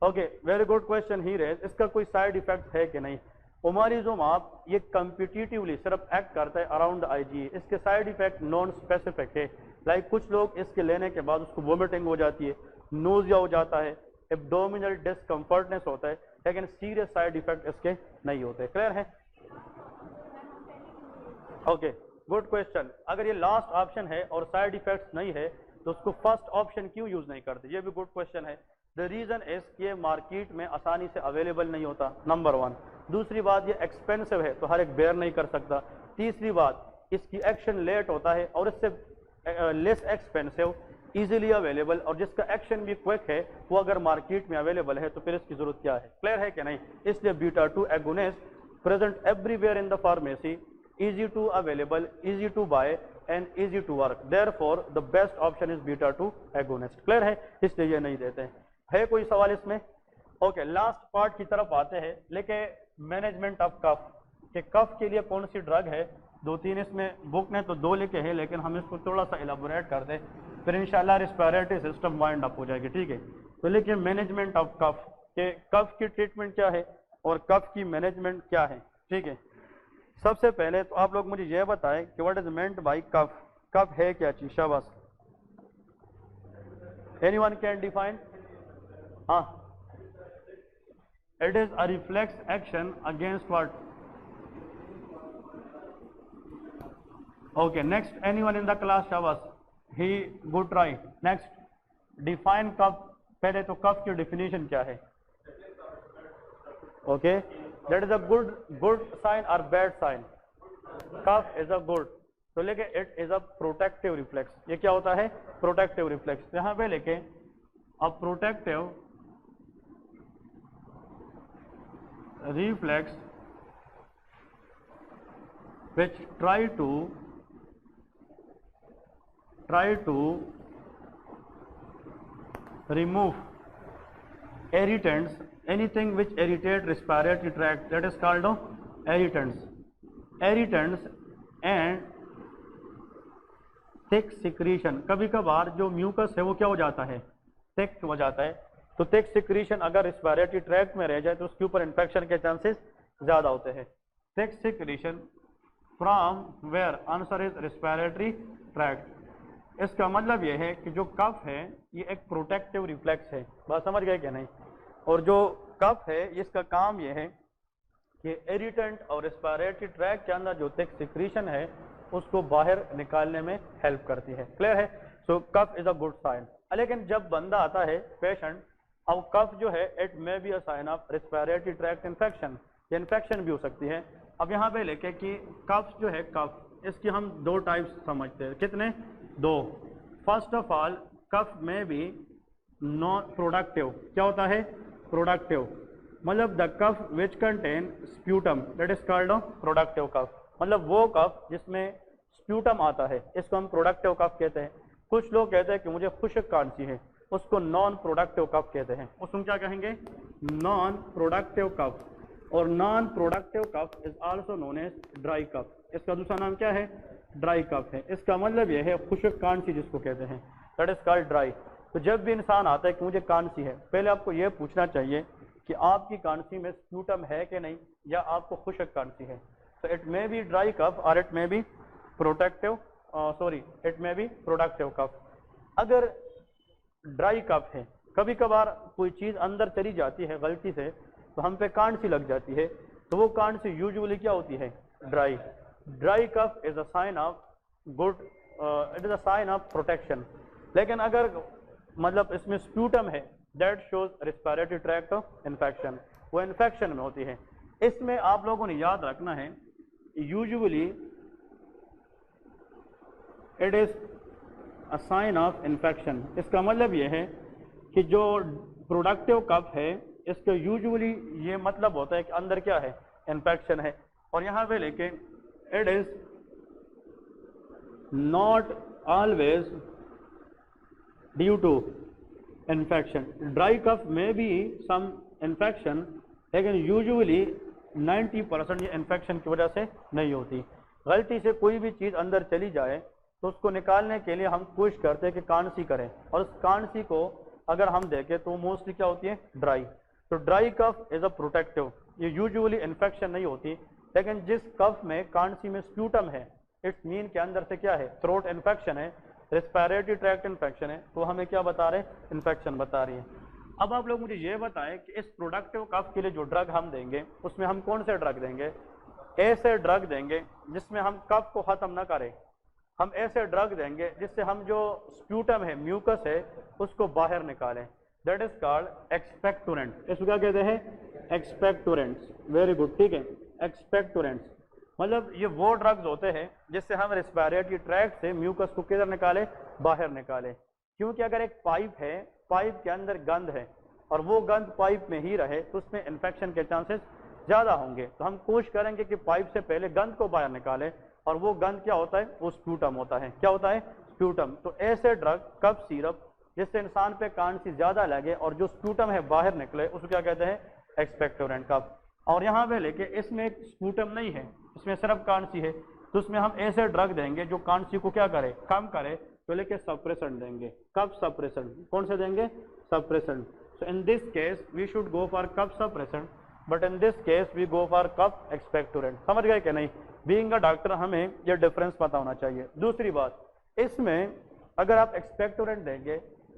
ओके, वेरी गुड क्वेश्चन ही रेज। इसका कोई साइड इफेक्ट है कि नहीं? ओमालिजुमाब ये कम्पिटिटिवली सिर्फ एक्ट करता है अराउंड IgE, इसके साइड इफेक्ट नॉन स्पेसिफिक है। लाइक कुछ लोग इसके लेने के बाद उसको वोमिटिंग हो जाती है, नोजिया हो जाता है, एब्डोमिनल डिस्कम्फर्टनेस होता है, लेकिन सीरियस साइड इफेक्ट इसके नहीं होते। क्लियर है? Okay, good question. अगर ये लास्ट ऑप्शन है और साइड इफेक्ट्स नहीं है तो उसको फर्स्ट ऑप्शन क्यों यूज नहीं करते? ये भी गुड क्वेश्चन है। द रीजन इज कि ये मार्केट में आसानी से अवेलेबल नहीं होता, नंबर 1। दूसरी बात, ये एक्सपेंसिव है तो हर एक बेयर नहीं कर सकता। तीसरी बात, इसकी एक्शन लेट होता है और इससे लेस एक्सपेंसिव, इजीली अवेलेबल, और जिसका एक्शन भी क्विक है वो अगर मार्केट में अवेलेबल है तो फिर इसकी जरूरत क्या है? क्लियर है कि नहीं? इसलिए beta two agonist present everywhere in the pharmacy, easy to available, easy to buy and easy to work, therefore the best option is beta-2 agonist। Clear है? इसलिए ये नहीं देते हैं। है कोई सवाल इसमें? ओके, लास्ट पार्ट की तरफ आते हैं, लेकिन मैनेजमेंट ऑफ कफ, कि कफ के लिए कौन सी ड्रग है। 2-3 इसमें बुक ने तो 2 लिखे हैं, लेकिन हम इसको थोड़ा सा एलाबोरेट कर दें, फिर इंशाल्लाह रेस्पिरेटरी सिस्टम वाइंड अप हो जाएगी। ठीक है, तो लेकिन मैनेजमेंट ऑफ कफ, के कफ की ट्रीटमेंट क्या है और कफ की मैनेजमेंट क्या है। ठीक है, सबसे पहले तो आप लोग मुझे यह बताएं कि व्हाट इज मेंट बाय कफ। कफ है क्या चीज? शाबाश, एनीवन कैन डिफाइन? हाँ, it is a reflex action against what? Okay, next, anyone in the class? शाबाश, ही गुड ट्राई। नेक्स्ट, डिफाइन कफ। पहले तो कफ की डेफिनेशन क्या है? Okay, that is a good sign or bad sign? Cough is a good, तो लेके it is a protective reflex। ये क्या होता है? Protective reflex. यहां पे लेके a protective reflex which try to remove irritants, anything which irritate respiratory tract, that is called irritants and thick secretion। कभी कभार जो म्यूकस है वो क्या हो जाता है? थिक हो जाता है। तो थिक सिक्रीशन अगर रेस्पिरेटरी ट्रैक्ट में रह जाए तो उसके ऊपर इन्फेक्शन के चांसेस ज्यादा होते हैं। Thick secretion from where? Answer is respiratory tract. इसका मतलब यह है कि जो कफ है ये एक प्रोटेक्टिव रिफ्लेक्स है। बात समझ गए क्या नहीं? और जो कफ है इसका काम यह है कि इरिटेंट और रेस्पिरेटरी ट्रैक्ट के अंदर जो थिक सिक्रीशन है उसको बाहर निकालने में हेल्प करती है। क्लियर है? सो कफ इज अ गुड साइन। लेकिन जब बंदा आता है पेशेंट, अब कफ जो है it may be a sign of respiratory tract infection, ये इन्फेक्शन भी हो सकती है। अब यहाँ पे लेके कि कफ जो है, कफ, इसकी हम 2 टाइप्स समझते हैं। कितने? 2। फर्स्ट ऑफ ऑल, कफ में भी नॉन प्रोडक्टिव। क्या होता है? प्रोडक्टिव, मतलब the cough which contain sputum, that is called productive cough. मतलब वो कफ जिसमें स्प्यूटम आता है, इसको हम प्रोडक्टिव कफ कहते हैं। कुछ लोग कहते हैं कि मुझे खुश्क खांसी है, उसको नॉन प्रोडक्टिव कफ कहते हैं। उसको क्या कहेंगे? Non productive cough. और non productive cough is also known as dry cough. इसका दूसरा नाम क्या है? ड्राई कफ है। इसका मतलब यह है खुश्क खांसी जिसको कहते हैं, दैट इज कॉल्ड ड्राई। तो जब भी इंसान आता है कि मुझे खांसी है, पहले आपको यह पूछना चाहिए कि आपकी खांसी में स्प्यूटम है कि नहीं, या आपको खुश्क खांसी है। तो it may be dry cough और it may be protective it may be productive cough. अगर ड्राई कफ है, कभी कभार कोई चीज अंदर चली जाती है गलती से, तो हम पे खांसी लग जाती है, तो वो खांसी यूजुअली क्या होती है? Dry. Dry cough is a sign of good, it is a sign of protection. लेकिन अगर मतलब इसमें स्प्यूटम है, that shows respiratory tract infection, वो इन्फेक्शन में होती है। इसमें आप लोगों ने याद रखना है, usually it is a sign of infection. इसका मतलब यह है कि जो प्रोडक्टिव कफ है, इसका यूजुअली ये मतलब होता है कि अंदर क्या है? इन्फेक्शन है। और यहाँ पे लेके it is not always due to infection. Dry cough में भी सम इन्फेक्शन, लेकिन यूजुअली 90% ये इन्फेक्शन की वजह से नहीं होती। गलती से कोई भी चीज़ अंदर चली जाए तो उसको निकालने के लिए हम कोशिश करते हैं कि कांसी करें, और उस कांसी को अगर हम देखें तो मोस्टली क्या होती है? ड्राई। तो dry cough is a protective. ये यूजुअली इन्फेक्शन नहीं होती, लेकिन जिस कफ में कांसी में स्प्यूटम है, इट्स मीन के अंदर से क्या है? थ्रोट इन्फेक्शन है, रेस्पिरेटरी ट्रैक्ट इन्फेक्शन है, तो हमें क्या बता रहे? इन्फेक्शन बता रही है। अब आप लोग मुझे ये बताएं कि इस प्रोडक्टिव कफ के लिए जो ड्रग हम देंगे, उसमें हम कौन से ड्रग देंगे? ऐसे ड्रग देंगे जिसमें हम कफ को खत्म ना करें। हम ऐसे ड्रग देंगे जिससे हम जो स्प्यूटम है, म्यूकस है, उसको बाहर निकालें। That is called expectorant. इसको क्या कहते हैं? एक्सपेक्टोरेंट्स। वेरी गुड, ठीक है, एक्सपेक्टोरेंट्स। मतलब ये वो ड्रग्स होते हैं जिससे हम रेस्पिरेटरी ट्रैक्ट से म्यूकस को किधर निकाले? बाहर निकाले। क्योंकि अगर एक पाइप है, पाइप के अंदर गंद है, और वो गंद पाइप में ही रहे, तो उसमें इन्फेक्शन के चांसेस ज़्यादा होंगे। तो हम कोशिश करेंगे कि पाइप से पहले गंद को बाहर निकाले, और वो गंद क्या होता है? वो स्प्यूटम होता है। क्या होता है? स्प्यूटम। तो ऐसे ड्रग, कफ सिरप, जिससे इंसान पे खांसी ज़्यादा लगे और जो स्प्यूटम है बाहर निकले, उसको क्या कहते हैं? एक्सपेक्टोरेंट कफ। और यहाँ पे लेके इसमें एक स्प्यूटम नहीं है, इसमें सिर्फ खांसी है, तो उसमें हम ऐसे ड्रग देंगे जो खांसी को क्या करे? कम करे। तो लेके सप्रेसेंट देंगे। Cough suppressant. कौन से देंगे? Suppressant. So in this case we should go for cough suppressant, but in this case we go for cough expectorant. समझ गए कि नहीं? बीइंग अ डॉक्टर हमें ये डिफरेंस पता होना चाहिए। दूसरी बात, इसमें अगर आप एक्सपेक्टोरेंट देंगे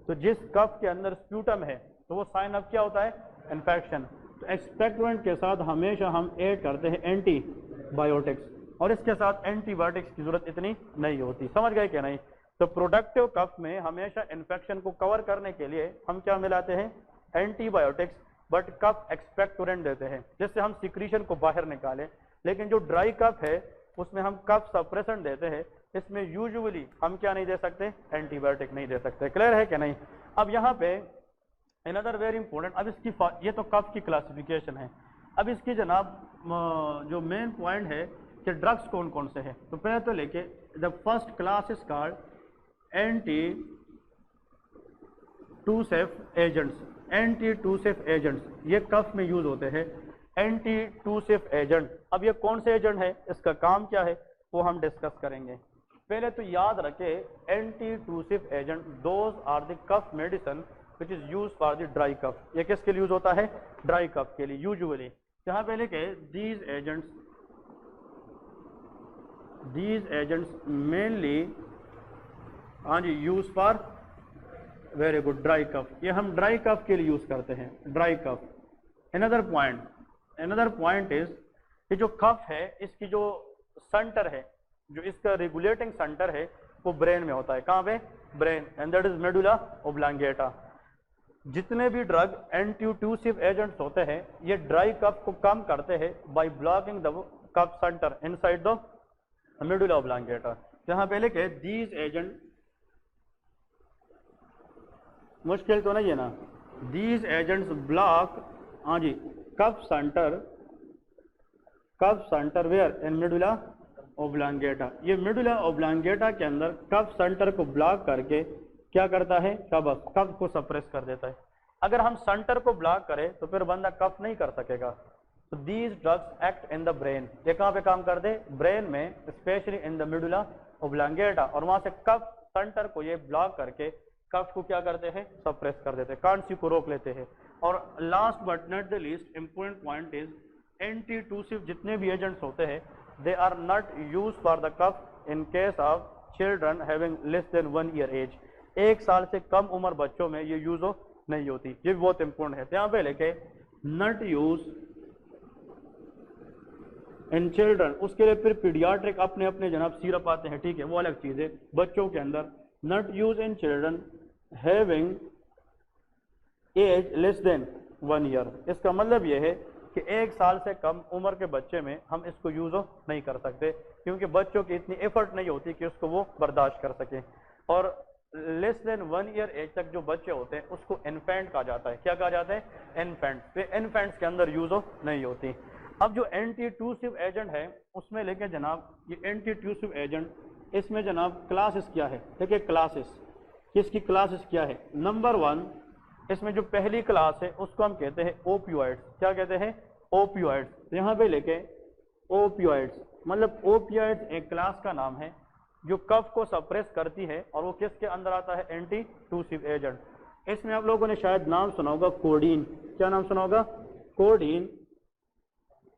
तो जिस कफ के अंदर स्प्यूटम है, तो वो साइन अप क्या होता है? इन्फेक्शन। तो एक्सपेक्टोरेंट के साथ हमेशा हम ऐड करते हैं एंटीबायोटिक्स, और इसके साथ एंटीबायोटिक्स की जरूरत इतनी नहीं होती। समझ गए कि नहीं? तो प्रोडक्टिव कफ में हमेशा इन्फेक्शन को कवर करने के लिए हम क्या मिलाते हैं? एंटीबायोटिक्स, बट कफ एक्सपेक्टोरेंट देते हैं जिससे हम सिक्रीशन को बाहर निकालें। लेकिन जो ड्राई कफ है उसमें हम कफ सप्रेसेंट देते हैं। इसमें यूजुअली हम क्या नहीं दे सकते? एंटीबायोटिक नहीं दे सकते। क्लियर है कि नहीं? अब यहाँ पे अनदर वेरी इंपॉर्टेंट, अब इसकी ये तो कफ की क्लासिफिकेशन है। अब इसकी जनाब जो मेन पॉइंट है कि ड्रग्स कौन कौन से हैं। तो पहले तो लेके the first class is called anti tussive agents. Anti tussive agents ये कफ में यूज होते हैं। एंटी टूसिफ एजेंट, अब ये कौन से एजेंट है, इसका काम क्या है, वो हम डिस्कस करेंगे। पहले तो याद रखे, anti tussive agent those are the cough medicine which is use for the dry cough. ये किसके लिए यूज होता है? ड्राई कफ के लिए यूजुअली। यहाँ पे लिखे दीज एजेंट्स मेनली, हाँ जी, use for, very good, dry cough. ये हम ड्राई कफ के लिए यूज करते हैं, dry cough. Another point is कि जो कफ है इसकी जो सेंटर है, जो इसका रेगुलेटिंग सेंटर है, वो ब्रेन में होता है। कहाँ पे? Brain, and that is medulla oblongata. जितने भी ड्रग एंटीट्यूसिव एजेंट्स होते हैं, ये ड्राई कफ को कम करते हैं by blocking the cough center inside the medulla oblongata. जहाँ पहले के दीज एजेंट, मुश्किल तो नहीं है ना, दीज एजेंट्स ब्लॉक, हाँ जी, cough centre where in medulla oblongata. ये मेडुला ओब्लांगेटा के अंदर कफ सेंटर को ब्लॉक करके क्या करता है, कफ को सप्रेस कर देता है। अगर हम सेंटर को ब्लॉक करें तो फिर बंदा कफ नहीं कर सकेगा। तो these drugs act in the brain. ये कहाँ पे काम कर दे, ब्रेन में, specially in the medulla oblongata, और वहां से कफ सेंटर को ये ब्लॉक करके कफ को क्या करते हैं, सप्रेस कर देते हैं, कांसी को रोक लेते हैं। और last but not the least important point is antitussive जितने भी एजेंट्स होते हैं they are not use for the cough in case of children having less than 1 year age. 1 साल से कम उम्र बच्चों में ये यूज नहीं होती। ये भी बहुत इंपॉर्टेंट है, यहाँ पे लेके नॉट यूज इन चिल्ड्रन। उसके लिए फिर पीडियाट्रिक अपने अपने जनाब सिरप आते हैं, ठीक है, वो अलग चीज है। बच्चों के अंदर not use in children having age less than 1 year. इसका मतलब यह है कि 1 साल से कम उम्र के बच्चे में हम इसको यूज नहीं कर सकते, क्योंकि बच्चों की इतनी एफर्ट नहीं होती कि उसको वो बर्दाश्त कर सके। और लेस देन 1 ईयर एज तक जो बच्चे होते हैं उसको इन्फेंट कहा जाता है। क्या कहा जाता है, इन्फेंट। तो इन्फेंट्स के अंदर यूज नहीं होती। अब जो एंटी-टूसिव एजेंट है उसमें लेके जनाब, ये एंटी-टूसिव एजेंट, इसमें जनाब क्लासेस क्या है, देखिए क्लासेस, किसकी क्लासेस क्या है। नंबर 1, इसमें जो पहली क्लास है उसको हम कहते हैं ओपियोइड्स। क्या कहते हैं, ओपियोइड्स। यहाँ पे लेके ओपियोइड्स, मतलब ओपियोइड्स एक क्लास का नाम है जो कफ को सप्रेस करती है, और वो किसके अंदर आता है, एंटी-टूसिव एजेंट। इसमें आप लोगों ने शायद नाम सुना होगा कोडीन। क्या नाम सुना होगा, कोडीन।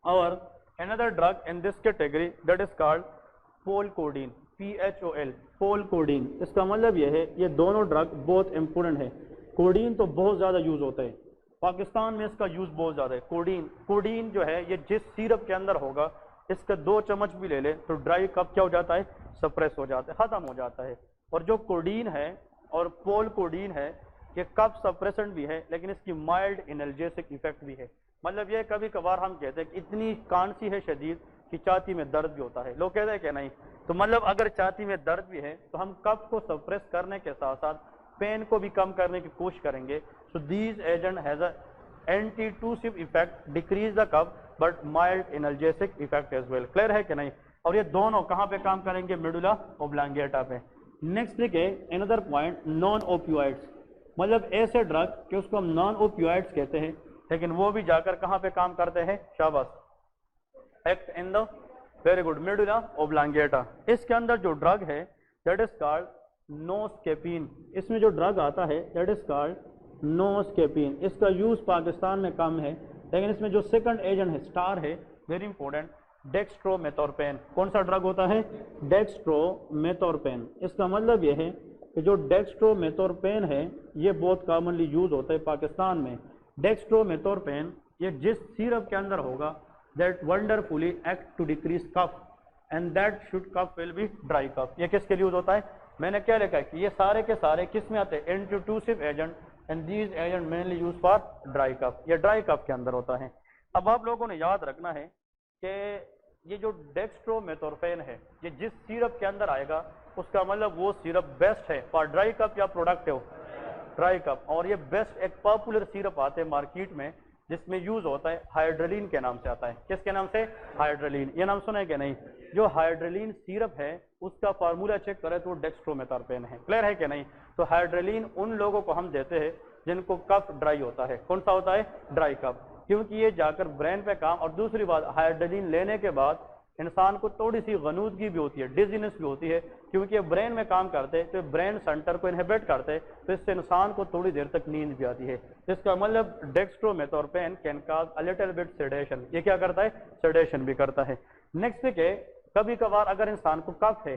और another drug in this category that is called पोलकोडीन, PHOL, पोलकोडीन। इसका मतलब यह है ये दोनों ड्रग बहुत इंपॉर्टेंट है। कोडीन तो बहुत ज़्यादा यूज़ होता है, पाकिस्तान में इसका यूज़ बहुत ज़्यादा है। कोडीन जो है ये जिस सिरप के अंदर होगा, इसका 2 चम्मच भी ले ले तो ड्राई कफ क्या हो जाता है, सप्रेस हो जाता है, ख़त्म हो जाता है। और जो कोडीन है और पोलकोडीन है ये कफ सप्रेसेंट भी है, लेकिन इसकी माइल्ड एनाल्जेसिक इफेक्ट भी है। मतलब ये कभी कभार हम कहते हैं कि इतनी कांसी है शदीद कि छाती में दर्द भी होता है। लोग कहते हैं कि नहीं, तो मतलब अगर छाती में दर्द भी है तो हम कफ को सप्रेस करने के साथ साथ पेन को भी कम करने की कोशिश करेंगे। So these agent has a antitussive effect, decrease the cough but mild analgesic effect as well. Clear है कि नहीं। और ये दोनों कहाँ पे काम करेंगे, मेडुला ओब्लांगेटा पे। नेक्स्ट देखिए अनदर पॉइंट, नॉन ओपियोइड्स, मतलब ऐसे ड्रग कि उसको हम नॉन ओपियोइड्स कहते हैं, लेकिन वो भी जाकर कहाँ पे काम करते हैं, शाबाश, act in the, very good, medulla oblongata. इसके अंदर जो ड्रग है दैट इज कॉल्ड नोस्केपिन। इसमें जो ड्रग आता है दैट इज कॉल्ड नोस्केपिन। इसका यूज पाकिस्तान में कम है, लेकिन इसमें जो सेकंड एजेंट है, स्टार है, वेरी इंपॉर्टेंट, डेक्स्ट्रोमेथोर्पेन। कौन सा ड्रग होता है, डेक्स्ट्रोमेथोर्पेन। इसका मतलब यह है कि जो डेक्स्ट्रोमेथोर्पेन है ये बहुत कॉमनली यूज होता है पाकिस्तान में। डेक्स्ट्रोमेथोर्पेन ये जिस सिरप के अंदर होगा that wonderfully act to decrease cough and that should cough will be dry cough. ये किसके लिए यूज होता है, मैंने क्या लिखा है कि ये सारे के सारे किस में आते हैं, antitussive agent, and these agent mainly use for dry cough. ये ड्राई कफ के अंदर होता है। अब आप लोगों ने याद रखना है कि ये जो डेक्स्ट्रोमेथोर्पेन है ये जिस सिरप के अंदर आएगा उसका मतलब वो सिरप बेस्ट है फॉर ड्राई कफ या प्रोडक्टिव ड्राई कफ। और ये बेस्ट एक पॉपुलर सिरप आते हैं मार्केट में जिसमें यूज होता है, हाइड्रोलिन के नाम से आता है। किसके नाम से, हाइड्रोलिन। ये नाम सुना है कि नहीं। जो हाइड्रोलिन सिरप है उसका फार्मूला चेक करें तो डेक्स्ट्रोमेथोर्पेन है। क्लियर है कि नहीं। तो हाइड्रोलिन उन लोगों को हम देते हैं जिनको कफ ड्राई होता है। कौन सा होता है, ड्राई कफ, क्योंकि ये जाकर ब्रेन पे काम। और दूसरी बात, हाइड्रोलिन लेने के बाद इंसान को थोड़ी सी गनूदगी भी होती है, डिजीनेस भी होती है, क्योंकि ये ब्रेन में काम करते हैं तो ब्रेन सेंटर को इनहिबिट करते हैं, तो इससे इंसान को थोड़ी देर तक नींद भी आती है। इसका मतलब dextromethorphan can cause a little bit sedation. ये क्या करता है, सेडेशन भी करता है। नेक्स्ट के कभी कभार अगर इंसान को कफ है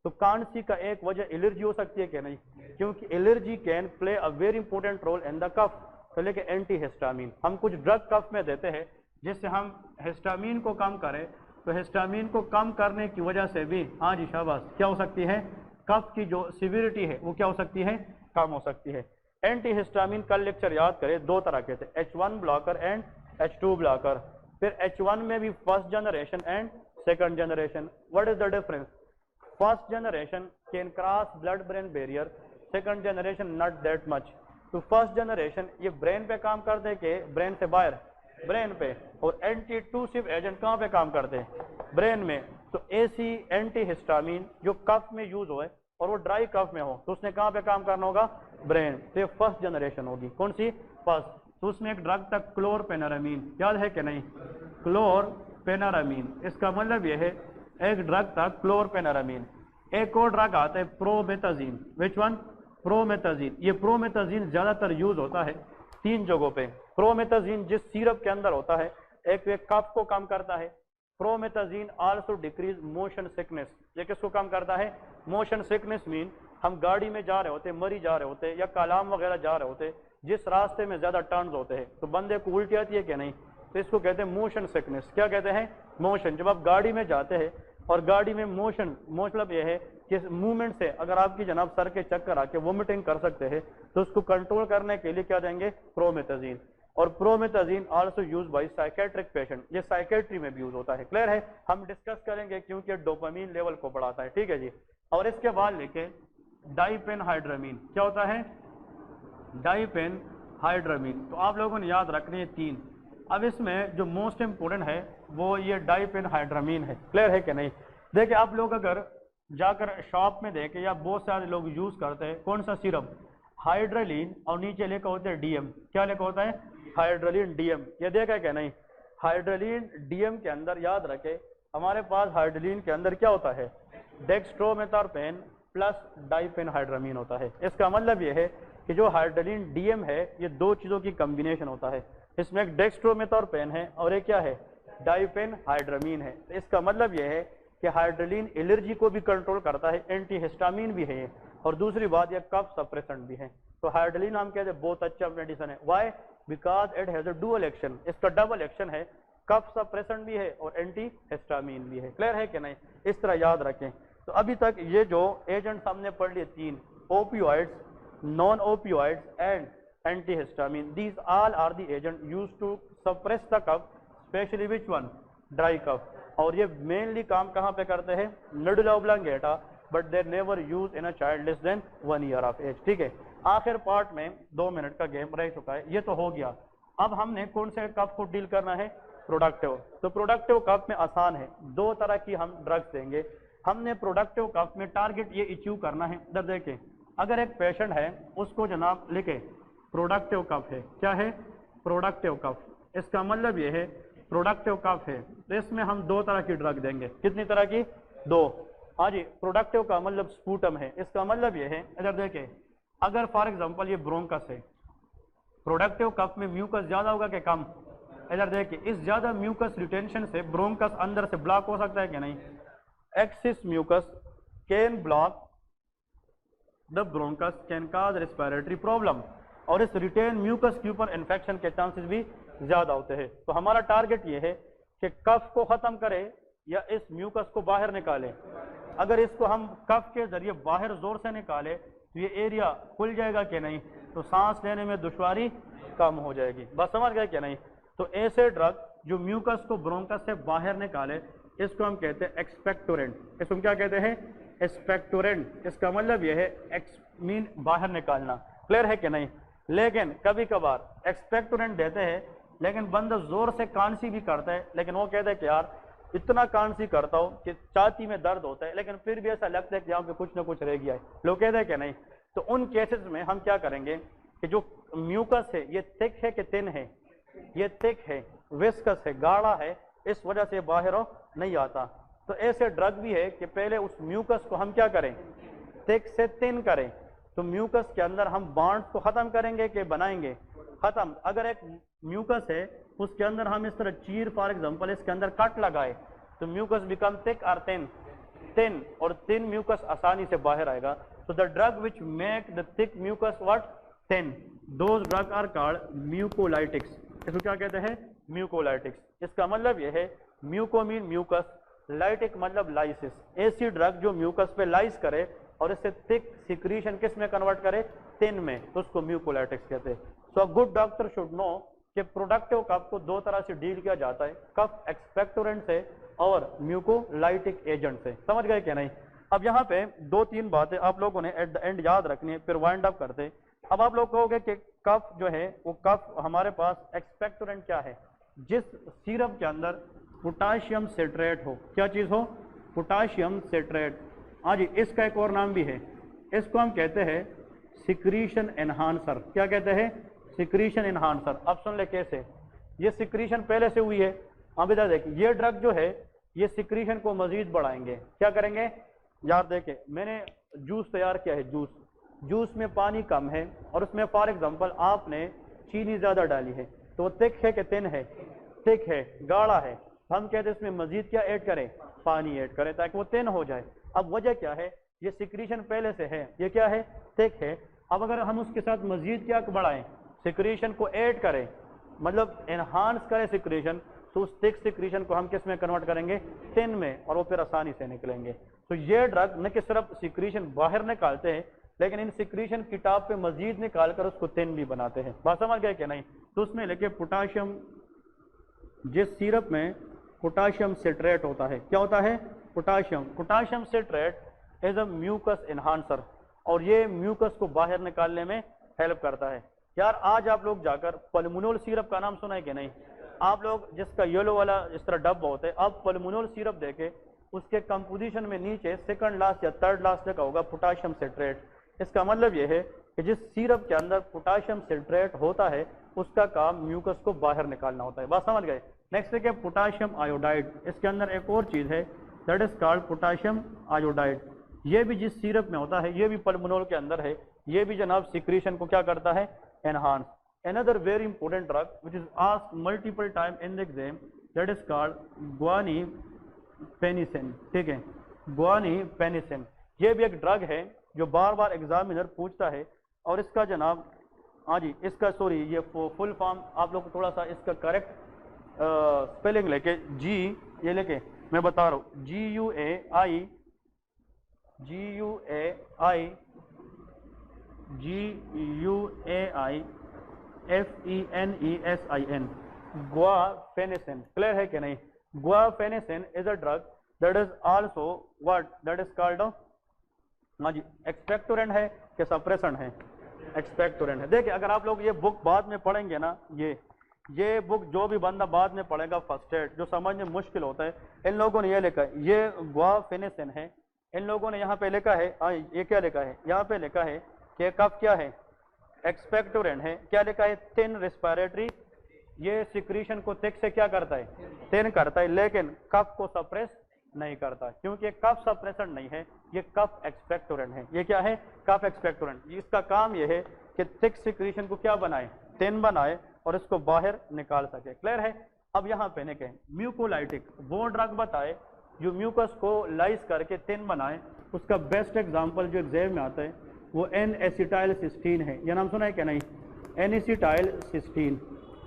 तो कांसी का एक वजह एलर्जी हो सकती है कि नहीं, क्योंकि allergy can play a very important role in the cough. तो लेके एंटी हिस्टामिन, हम कुछ ड्रग कफ में देते हैं जिससे हम हिस्टामिन को कम करें, तो हिस्टामिन को कम करने की वजह से भी, हाँ जी शाबाश, क्या हो सकती है, कफ की जो सिविरिटी है वो क्या हो सकती है, कम हो सकती है। एंटी हिस्टामिन कल लेक्चर याद करें, 2 तरह के थे, H1 blocker and H2 blocker. फिर H1 में भी first generation and second generation. What is the difference, first generation can cross blood brain barrier, second generation not that much. तो फर्स्ट जनरेशन ये ब्रेन पे काम करते हैं कि ब्रेन से बाहर, ब्रेन पे। और एंटी-टूसिव एजेंट कहाँ पे काम करते हैं, ब्रेन में। तो एसी एंटी हिस्टामिन जो कफ में यूज हो और वो ड्राई कफ में हो तो उसने कहाँ पे काम करना होगा, ब्रेन। तो ये फर्स्ट जनरेशन होगी, कौन सी, फर्स्ट। तो उसमें एक ड्रग था क्लोरपेनारामीन, याद है कि नहीं, क्लोरपेनारामीन। इसका मतलब ये है एक ड्रग था क्लोरपेनारामीन। एक और ड्रग आता है प्रोमेथाजीन, विच वन, प्रोमेथाजीन। ये प्रोमेथाजीन ज्यादातर यूज होता है 3 जगहों पे। प्रोमेथाजीन जिस सिरप के अंदर होता है, एक वे कफ को कम करता है। Promethazine also decrease motion sickness, ये किसको कम करता है, मोशन सिकनेस। मीन हम गाड़ी में जा रहे होते, मरी जा रहे होते या कालाम वगैरह जा रहे होते, जिस रास्ते में ज्यादा टर्न्स होते हैं तो बंदे को उल्टी आती है कि नहीं, तो इसको कहते हैं मोशन सिकनेस। क्या कहते हैं, मोशन। जब आप गाड़ी में जाते हैं और गाड़ी में मोशन, मतलब यह है कि मूवमेंट से अगर आपकी जनाब सर के चक्कर आके वोमिटिंग कर सकते हैं तो उसको कंट्रोल करने के लिए क्या देंगे, प्रोमेथाजीन। और promethazine also use by psychiatric patient, ये साइकेट्री में भी यूज होता है। क्लियर है, हम डिस्कस करेंगे क्योंकि डोपामीन लेवल को बढ़ाता है, ठीक है जी। और इसके बाद लेके डाइपेनहाइड्रामीन, क्या होता है, डाइपेनहाइड्रामीन। तो आप लोगों ने याद रखनी है 3। अब इसमें जो मोस्ट इंपोर्टेंट है वो ये डाइपेनहाइड्रामीन है। क्लियर है कि नहीं, देखिए आप लोग अगर जाकर शॉप में देखें या बहुत सारे लोग यूज करते हैं कौन सा सिरप, हाइड्रोलिन, और नीचे लिखा होता है डीएम। क्या लिखा होता है, हाइड्रोलिन डीएम। ये देखा है क्या नहीं, हाइड्रोलिन डीएम के अंदर याद रखे हमारे पास हाइड्रोलिन के अंदर क्या होता है, डेक्स्ट्रोमेथोर्पेन प्लस डाइपेनहाइड्रामीन होता है। इसका मतलब ये है कि जो हाइड्रोलिन डीएम है ये 2 चीजों की कॉम्बिनेशन होता है। इसमें एक डेक्स्ट्रोमेथोर्पेन है और एक क्या है, डाइपेनहाइड्रामीन है। तो इसका मतलब यह है कि हाइड्रोलिन एलर्जी को भी कंट्रोल करता है, एंटी हिस्टामिन भी है, और दूसरी बात यह कफ सप्रेसेंट भी है। तो हाइड्रोलिन हम कहते हैं बहुत अच्छा मेडिसिन है। Why, because it has a dual action, इसका डबल एक्शन है, कफ सप्रेसेंट भी है और एंटी हिस्टामिन भी है। क्लियर है कि नहीं, इस तरह याद रखें। तो अभी तक ये जो एजेंट्स हमने पढ़ लिए 3, opioids, non opioids and antihistamine, these all are the agent used to suppress the cough, especially which one, dry cough। और ये मेनली काम कहाँ पे करते हैं, medulla oblongata, but they never use in a child less than 1 year of age. ठीक है, आखिर पार्ट में 2 मिनट का गेम रह चुका है, ये तो हो गया। अब हमने कौन से कफ को डील करना है, प्रोडक्टिव। तो प्रोडक्टिव कफ में आसान है, 2 तरह की हम ड्रग्स देंगे। हमने प्रोडक्टिव कफ में टारगेट ये अचीव करना है। इधर देखें, अगर एक पेशेंट है उसको जनाब लिखे प्रोडक्टिव कफ है, क्या है, प्रोडक्टिव कफ, इसका मतलब ये है प्रोडक्टिव कफ है, तो इसमें हम 2 तरह की ड्रग देंगे। कितनी तरह की, 2। हाँ जी, प्रोडक्टिव का मतलब स्पूटम है, इसका मतलब ये है, इधर देखें, अगर फॉर एग्जांपल ये ब्रोंकस है, प्रोडक्टिव कफ में म्यूकस ज्यादा होगा कि कम, इधर देखिए, इस ज्यादा म्यूकस रिटेंशन से ब्रोंकस अंदर से ब्लॉक हो सकता है कि नहीं, excess mucus can block the bronchus can cause respiratory problem, और इस रिटेन म्यूकस के ऊपर इन्फेक्शन के चांसेस भी ज्यादा होते हैं। तो हमारा टारगेट ये है कि कफ को खत्म करें या इस म्यूकस को बाहर निकालें। अगर इसको हम कफ के जरिए बाहर जोर से निकालें तो ये एरिया खुल जाएगा कि नहीं, तो सांस लेने में दुश्वारी कम हो जाएगी। बस समझ गए कि नहीं। तो ऐसे ड्रग जो म्यूकस को ब्रोंकस से बाहर निकाले इसको हम कहते हैं एक्सपेक्टोरेंट। इसको हम क्या कहते हैं, एक्सपेक्टोरेंट। इसका मतलब यह है एक्स मीन बाहर निकालना। क्लियर है कि नहीं। लेकिन कभी कभार एक्सपेक्टोरेंट देते हैं लेकिन बंदा जोर से कांसी भी करता है, लेकिन वो कहते हैं कि यार इतना कांसी करता हूँ कि छाती में दर्द होता है, लेकिन फिर भी ऐसा लगता है कि यहाँ पे कुछ ना कुछ रह गया है, लोग कहते हैं कि नहीं। तो उन केसेस में हम क्या करेंगे कि जो म्यूकस है ये थिक है कि थिन है, ये थिक है, विस्कस है, गाढ़ा है, इस वजह से बाहर नहीं आता। तो ऐसे ड्रग भी है कि पहले उस म्यूकस को हम क्या करें, थिक से थिन करें। तो म्यूकस के अंदर हम बॉन्ड को खत्म करेंगे कि बनाएंगे, खत्म। अगर एक म्यूकस है उसके अंदर हम इस तरह चीर फॉर एग्जांपल इसके अंदर कट लगाए तो म्यूकस बिकम थिक और थिन, थिन और थिन म्यूकस आसानी से बाहर आएगा। तो the drug which make the thick mucus what, thin, those drug are called mucolytics. इसको क्या कहते हैं, म्यूकोलाइटिक्स। इसका मतलब यह है म्यूको मीन म्यूकस, लाइटिक मतलब लाइसिस। ऐसी ड्रग जो म्यूकस पे लाइस करे और इससे थिक सिक्रीशन किस में कन्वर्ट करे, थिन में, तो उसको म्यूकोलाइटिक्स कहते हैं। So a good doctor should know कि प्रोडक्टिव कफ को 2 तरह से डील किया जाता है, कफ एक्सपेक्टोरेंट से और म्यूकोलाइटिक एजेंट से। समझ गए क्या नहीं। अब यहाँ पे 2-3 बातें आप लोगों ने एट द एंड याद रखनी है, फिर वाइंड अप करते। अब आप लोग कहोगे कि कफ जो है वो कफ हमारे पास एक्सपेक्टोरेंट क्या है, जिस सिरप के अंदर पोटाशियम सिट्रेट हो, क्या चीज हो, पोटाशियम सिट्रेट। हाँ जी, इसका एक और नाम भी है, इसको हम कहते हैं सिक्रीशन एनहांसर। क्या कहते हैं? Secretion enhancer. अब सुन ले कैसे, ये सिक्रीशन पहले से हुई है। अब इधर देखिए, ये ड्रग जो है ये सिक्रीशन को मजीद बढ़ाएंगे। क्या करेंगे यार? देखे, मैंने जूस तैयार किया है, जूस में पानी कम है और उसमें फॉर एग्जांपल आपने चीनी ज्यादा डाली है, तो वो थिक है कि थिन है? थिक है, गाढ़ा है। हम कहते हैं इसमें मजीद क्या ऐड करें? पानी ऐड करें ताकि वो थिन हो जाए। अब वजह क्या है? ये सिक्रीशन पहले से है, ये क्या है? थिक है। अब अगर हम उसके साथ मजीद क्या बढ़ाएं? सिक्रीशन को ऐड करें, मतलब एनहांस करें सिक्रीशन, तो उस थिक सिक्रीशन को हम किस में कन्वर्ट करेंगे? थिन में, और वो फिर आसानी से निकलेंगे। तो ये ड्रग न कि सिर्फ सिक्रीशन बाहर निकालते हैं, लेकिन इन सिक्रीशन की टॉप पे मजीद निकाल कर उसको थिन भी बनाते हैं। बात समझ गए कि नहीं? तो उसमें लेके पोटाशियम, जिस सिरप में पोटाशियम सिट्रेट होता है, क्या होता है? Potassium citrate is a mucus enhancer, और ये म्यूकस को बाहर निकालने में हेल्प करता है। यार आज आप लोग जाकर पल्मोनल सिरप का नाम सुना है कि नहीं? आप लोग जिसका येलो वाला इस तरह डब्बा होता है, अब पल्मोनल सिरप देखे उसके कंपोजिशन में नीचे सेकंड लास्ट या थर्ड लास्ट लिखा होगा पोटाशियम सिट्रेट। इसका मतलब यह है कि जिस सिरप के अंदर पोटाशियम सिट्रेट होता है उसका काम म्यूकस को बाहर निकालना होता है। बात समझ गए? नेक्स्ट है पोटाशियम आयोडाइड। इसके अंदर एक और चीज है, that is called potassium iodide. ये भी जिस सिरप में होता है, ये भी पल्मोनल के अंदर है, ये भी जनाब सिक्रीशन को क्या करता है? Enhance. Another very important drug which is asked multiple time in the exam, that is called guanifenicin। ठीक है, guanifenicin ये भी एक ड्रग है जो बार बार एग्जामिनर पूछता है, और इसका जनाब, हाँ जी, इसका सॉरी ये फुल फॉर्म आप लोग को थोड़ा सा इसका करेक्ट स्पेलिंग लेके, जी ये लेके मैं बता रहा हूँ, GUAFENICIN, guanifenicin। क्लियर है कि नहीं? guanifenicin is a drug that is also what that is called, हाँ जी, एक्सपेक्टोरेंट है कि सप्रेशन है? एक्सपेक्टोरेंट है। देखिए, अगर आप लोग ये बुक बाद में पढ़ेंगे ना, ये बुक जो भी बंदा बाद में पढ़ेगा फर्स्ट एड, जो समझने मुश्किल होता है, इन लोगों ने ये लिखा है, ये गुआफेनिसिन है। इन लोगों ने यहाँ पे लिखा है, ये क्या लिखा है? यहाँ पे लिखा है कि कफ क्या है? एक्सपेक्टोरेंट है। क्या लिखा है? Thin respiratory. ये सिक्रीशन को थिक से क्या करता है? थिन करता है, लेकिन कफ को सप्रेस नहीं करता, क्योंकि कफ सप्रेशन नहीं है, ये कफ एक्सपेक्टोरेंट है। ये क्या है? कफ एक्सपेक्टोरेंट। इसका काम ये है कि थिक सिक्रीशन को क्या बनाए? थिन बनाए, और इसको बाहर निकाल सके। क्लियर है? अब यहाँ पे ने कहें म्यूकोलाइटिक, वो ड्रग बताए जो म्यूकस को लाइस करके थिन बनाए। उसका बेस्ट एग्जांपल जो एग्जाम में आता है वो N-एसिटाइलसिस्टीन है। यह नाम सुना है क्या नहीं? N-एसिटाइलसिस्टीन।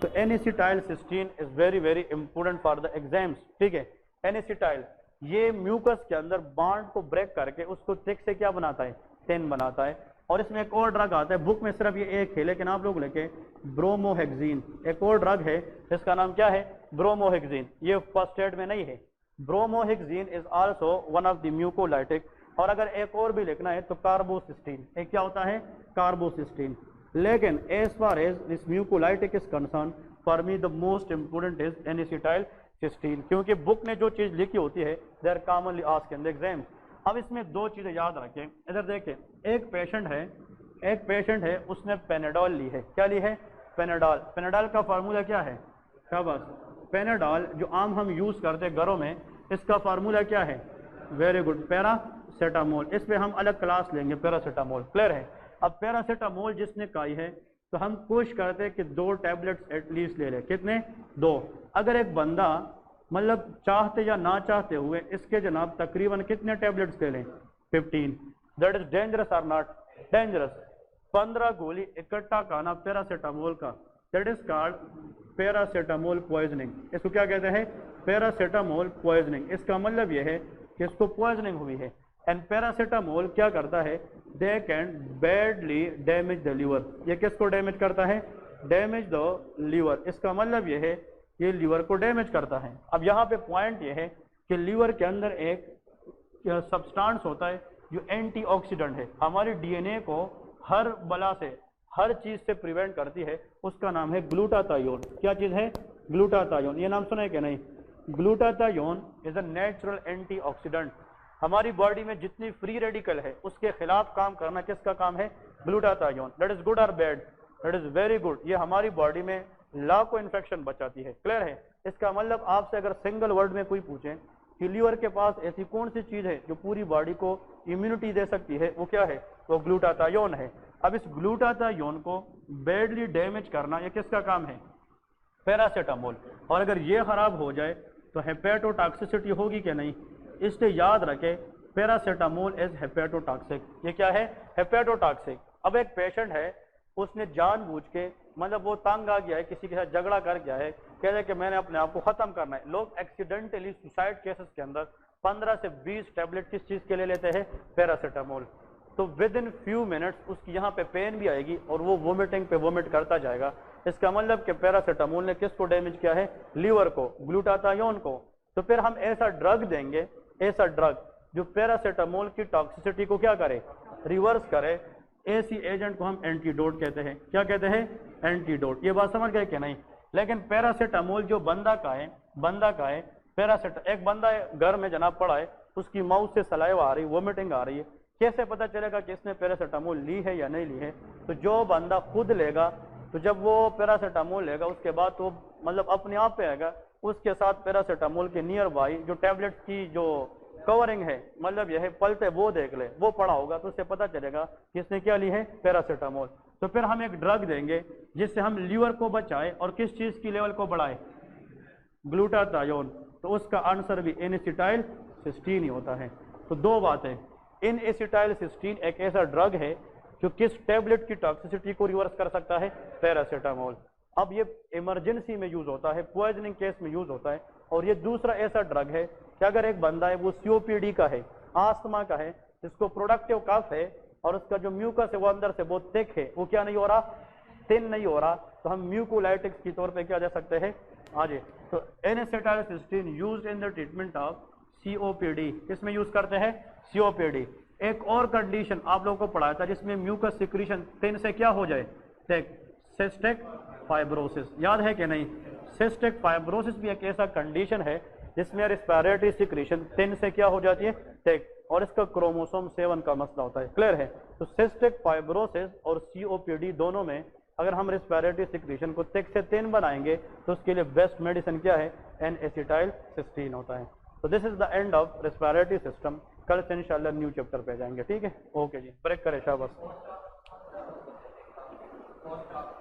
तो N acetylcysteine is very very important for the exams. ठीक है, N-एसिटाइल ये म्यूकस के अंदर बॉन्ड को ब्रेक करके उसको थिक से क्या बनाता है? थिन बनाता है। और इसमें एक और ड्रग आता है, बुक में सिर्फ ये एक है, लेकिन आप लोग लेके ब्रोमोहेक्सिन, एक और ड्रग है जिसका नाम क्या है? ब्रोमोहेक्सिन। ये फर्स्ट एड में नहीं है। Bromhexine is also one of the mucolytic. और अगर एक और भी लिखना है तो कार्बोसिस्टीन। एक क्या होता है? कार्बोसिस्टीन। लेकिन as far as this mucolytic is concern, for me the most important is N acetylcysteine, क्योंकि बुक ने जो चीज लिखी होती है they are commonly asked in the exam. अब इसमें दो चीजें याद रखें। इधर देखें, एक पेशेंट है उसने पेनाडोल ली है। क्या ली है? पेनाडोल। पेनाडोल का फार्मूला क्या है? शाबाश, पेनाडोल जो आम हम यूज करते हैं घरों में, इसका फार्मूला क्या है? Very good, paracetamol. इस पे हम अलग क्लास लेंगे, पैरासीटामोल। क्लियर है? अब पैरासीटामोल जिसने खाई है तो हम कोशिश करते हैं कि 2 टैबलेट्स एटलीस्ट ले ले। कितने? 2। अगर एक बंदा मतलब चाहते या ना चाहते हुए इसके जनाब तकरीबन कितने टैबलेट्स ले लें? 15। दैट इज डेंजरस और नॉट डेंजरस? 15 गोली इकट्ठा खाना पैरासीटामोल का, that is called paracetamol poisoning. इसको क्या कहते हैं? Paracetamol poisoning. इसका मतलब यह है कि इसको पॉइजनिंग हुई है। एंड पैरासीटामोल क्या करता है? They can badly damage the liver. ये किसको डैमेज करता है? Damage the liver. इसका मतलब यह है ये लीवर को डैमेज करता है। अब यहाँ पे पॉइंट ये है कि लीवर के अंदर एक सब्सटेंस होता है जो एंटीऑक्सीडेंट है, हमारे डीएनए को हर बला से, हर चीज से प्रिवेंट करती है। उसका नाम है ग्लूटाथायोन। क्या चीज है? ग्लूटाथायोन। ये नाम सुना है क्या नहीं? Glutathione is a natural antioxidant. हमारी बॉडी में जितनी फ्री रेडिकल है उसके खिलाफ काम करना किसका काम है? ग्लूटाथायोन। दैट इज गुड और bad? That is very good. ये हमारी बॉडी में लाखों इन्फेक्शन बचाती है। क्लियर है? इसका मतलब आपसे अगर सिंगल वर्ड में कोई पूछे कि लीवर के पास ऐसी कौन सी चीज है जो पूरी बॉडी को इम्यूनिटी दे सकती है, वो क्या है? वो ग्लूटाथायोन है। अब इस ग्लूटाथायोन को बैडली डैमेज करना ये किसका काम है? पैरासीटामोल। और अगर ये खराब हो जाए तो हेपेटोटॉक्सिसिटी होगी कि नहीं? इसलिए याद रखें पैरासीटामोल इज हेपेटोटॉक्सिक। ये क्या है? हेपेटोटॉक्सिक। अब एक पेशेंट है, उसने जानबूझ के मतलब वो तंग आ गया है, किसी के साथ झगड़ा कर गया है, कह रहे कि मैंने अपने आप को खत्म करना है। लोग एक्सीडेंटली सुसाइड केसेस के अंदर 15 से 20 टैबलेट किस चीज के लिए लेते हैं? पैरासीटामोल। तो विद इन फ्यू मिनट्स उसकी यहाँ पे पेन भी आएगी और वो वोमिटिंग पे वोमिट करता जाएगा। इसका मतलब कि पैरासीटामोल ने किसको डैमेज किया है? लीवर को, ग्लूटाथायोन को। तो फिर हम ऐसा ड्रग देंगे, ऐसा ड्रग जो पैरासीटामोल की टॉक्सिसिटी को क्या करे? रिवर्स करे। ऐसी एजेंट को हम एंटीडोट कहते हैं। क्या कहते हैं? एंटीडोट। ये बात समझ गए कि नहीं? लेकिन पैरासीटामोल जो बंदा का है एक बंदा घर में जनाब पड़ा है, उसकी माउथ से सलाइवा आ रही, वोमिटिंग आ रही है, कैसे पता चलेगा कि इसने पैरासीटामोल ली है या नहीं ली है? तो जो बंदा खुद लेगा, तो जब वो पैरासीटामोल लेगा उसके बाद तो मतलब अपने आप पे आएगा, उसके साथ पैरासीटामोल के नियर बाई जो टैबलेट्स की जो कवरिंग है, मतलब यह है पलटे, वो देख ले, वो पड़ा होगा तो उससे पता चलेगा कि इसने क्या ली है? पैरासीटामोल। तो फिर हम एक ड्रग देंगे जिससे हम लीवर को बचाए और किस चीज की लेवल को बढ़ाए? ग्लूटाथायोन। तो उसका आंसर भी N-एसिटाइलसिस्टीन ही होता है। तो दो बातें, N-एसिटाइलसिस्टीन एक ऐसा ड्रग है जो किस टैबलेट की टॉक्सिसिटी को रिवर्स कर सकता है? पैरासीटामोल। अब ये इमरजेंसी में यूज होता है, पॉइजनिंग केस में यूज होता है। और ये दूसरा ऐसा ड्रग है कि अगर एक बंदा है वो COPD का है, आस्थमा का है, जिसको प्रोडक्टिव कफ है और उसका जो म्यूकस है वो अंदर से बहुत थिक है, वो क्या नहीं हो रहा? थिन नहीं हो रहा, तो हम म्यूकोलाइटिक्स के तौर पे क्या दे सकते हैं? आगे तो N acetylcysteine used in the treatment of COPD। किसमें यूज करते हैं? COPD। एक और कंडीशन आप लोगों को पढ़ाया था जिसमें म्यूकस सिक्रीशन थिन से क्या हो जाए? Cystic fibrosis. याद है कि नहीं? सिस्टिक फाइब्रोसिस भी एक ऐसा कंडीशन है जिसमें रेस्पिरेटरी सिक्रीशन थिन से क्या हो जाती है? थिक। और इसका क्रोमोसोम 7 का मसला होता है। क्लियर है? तो सिस्टिक फाइब्रोसिस और COPD दोनों में अगर हम रेस्पिरेटरी सिक्रीशन को थिक से थिन बनाएंगे तो उसके लिए बेस्ट मेडिसिन क्या है? N-एसिटाइलसिस्टीन होता है। तो this is the end of respiratory system. कल से इंशाल्लाह न्यू चैप्टर पे जाएंगे। ठीक है? ओके जी, ब्रेक करें शाबाश।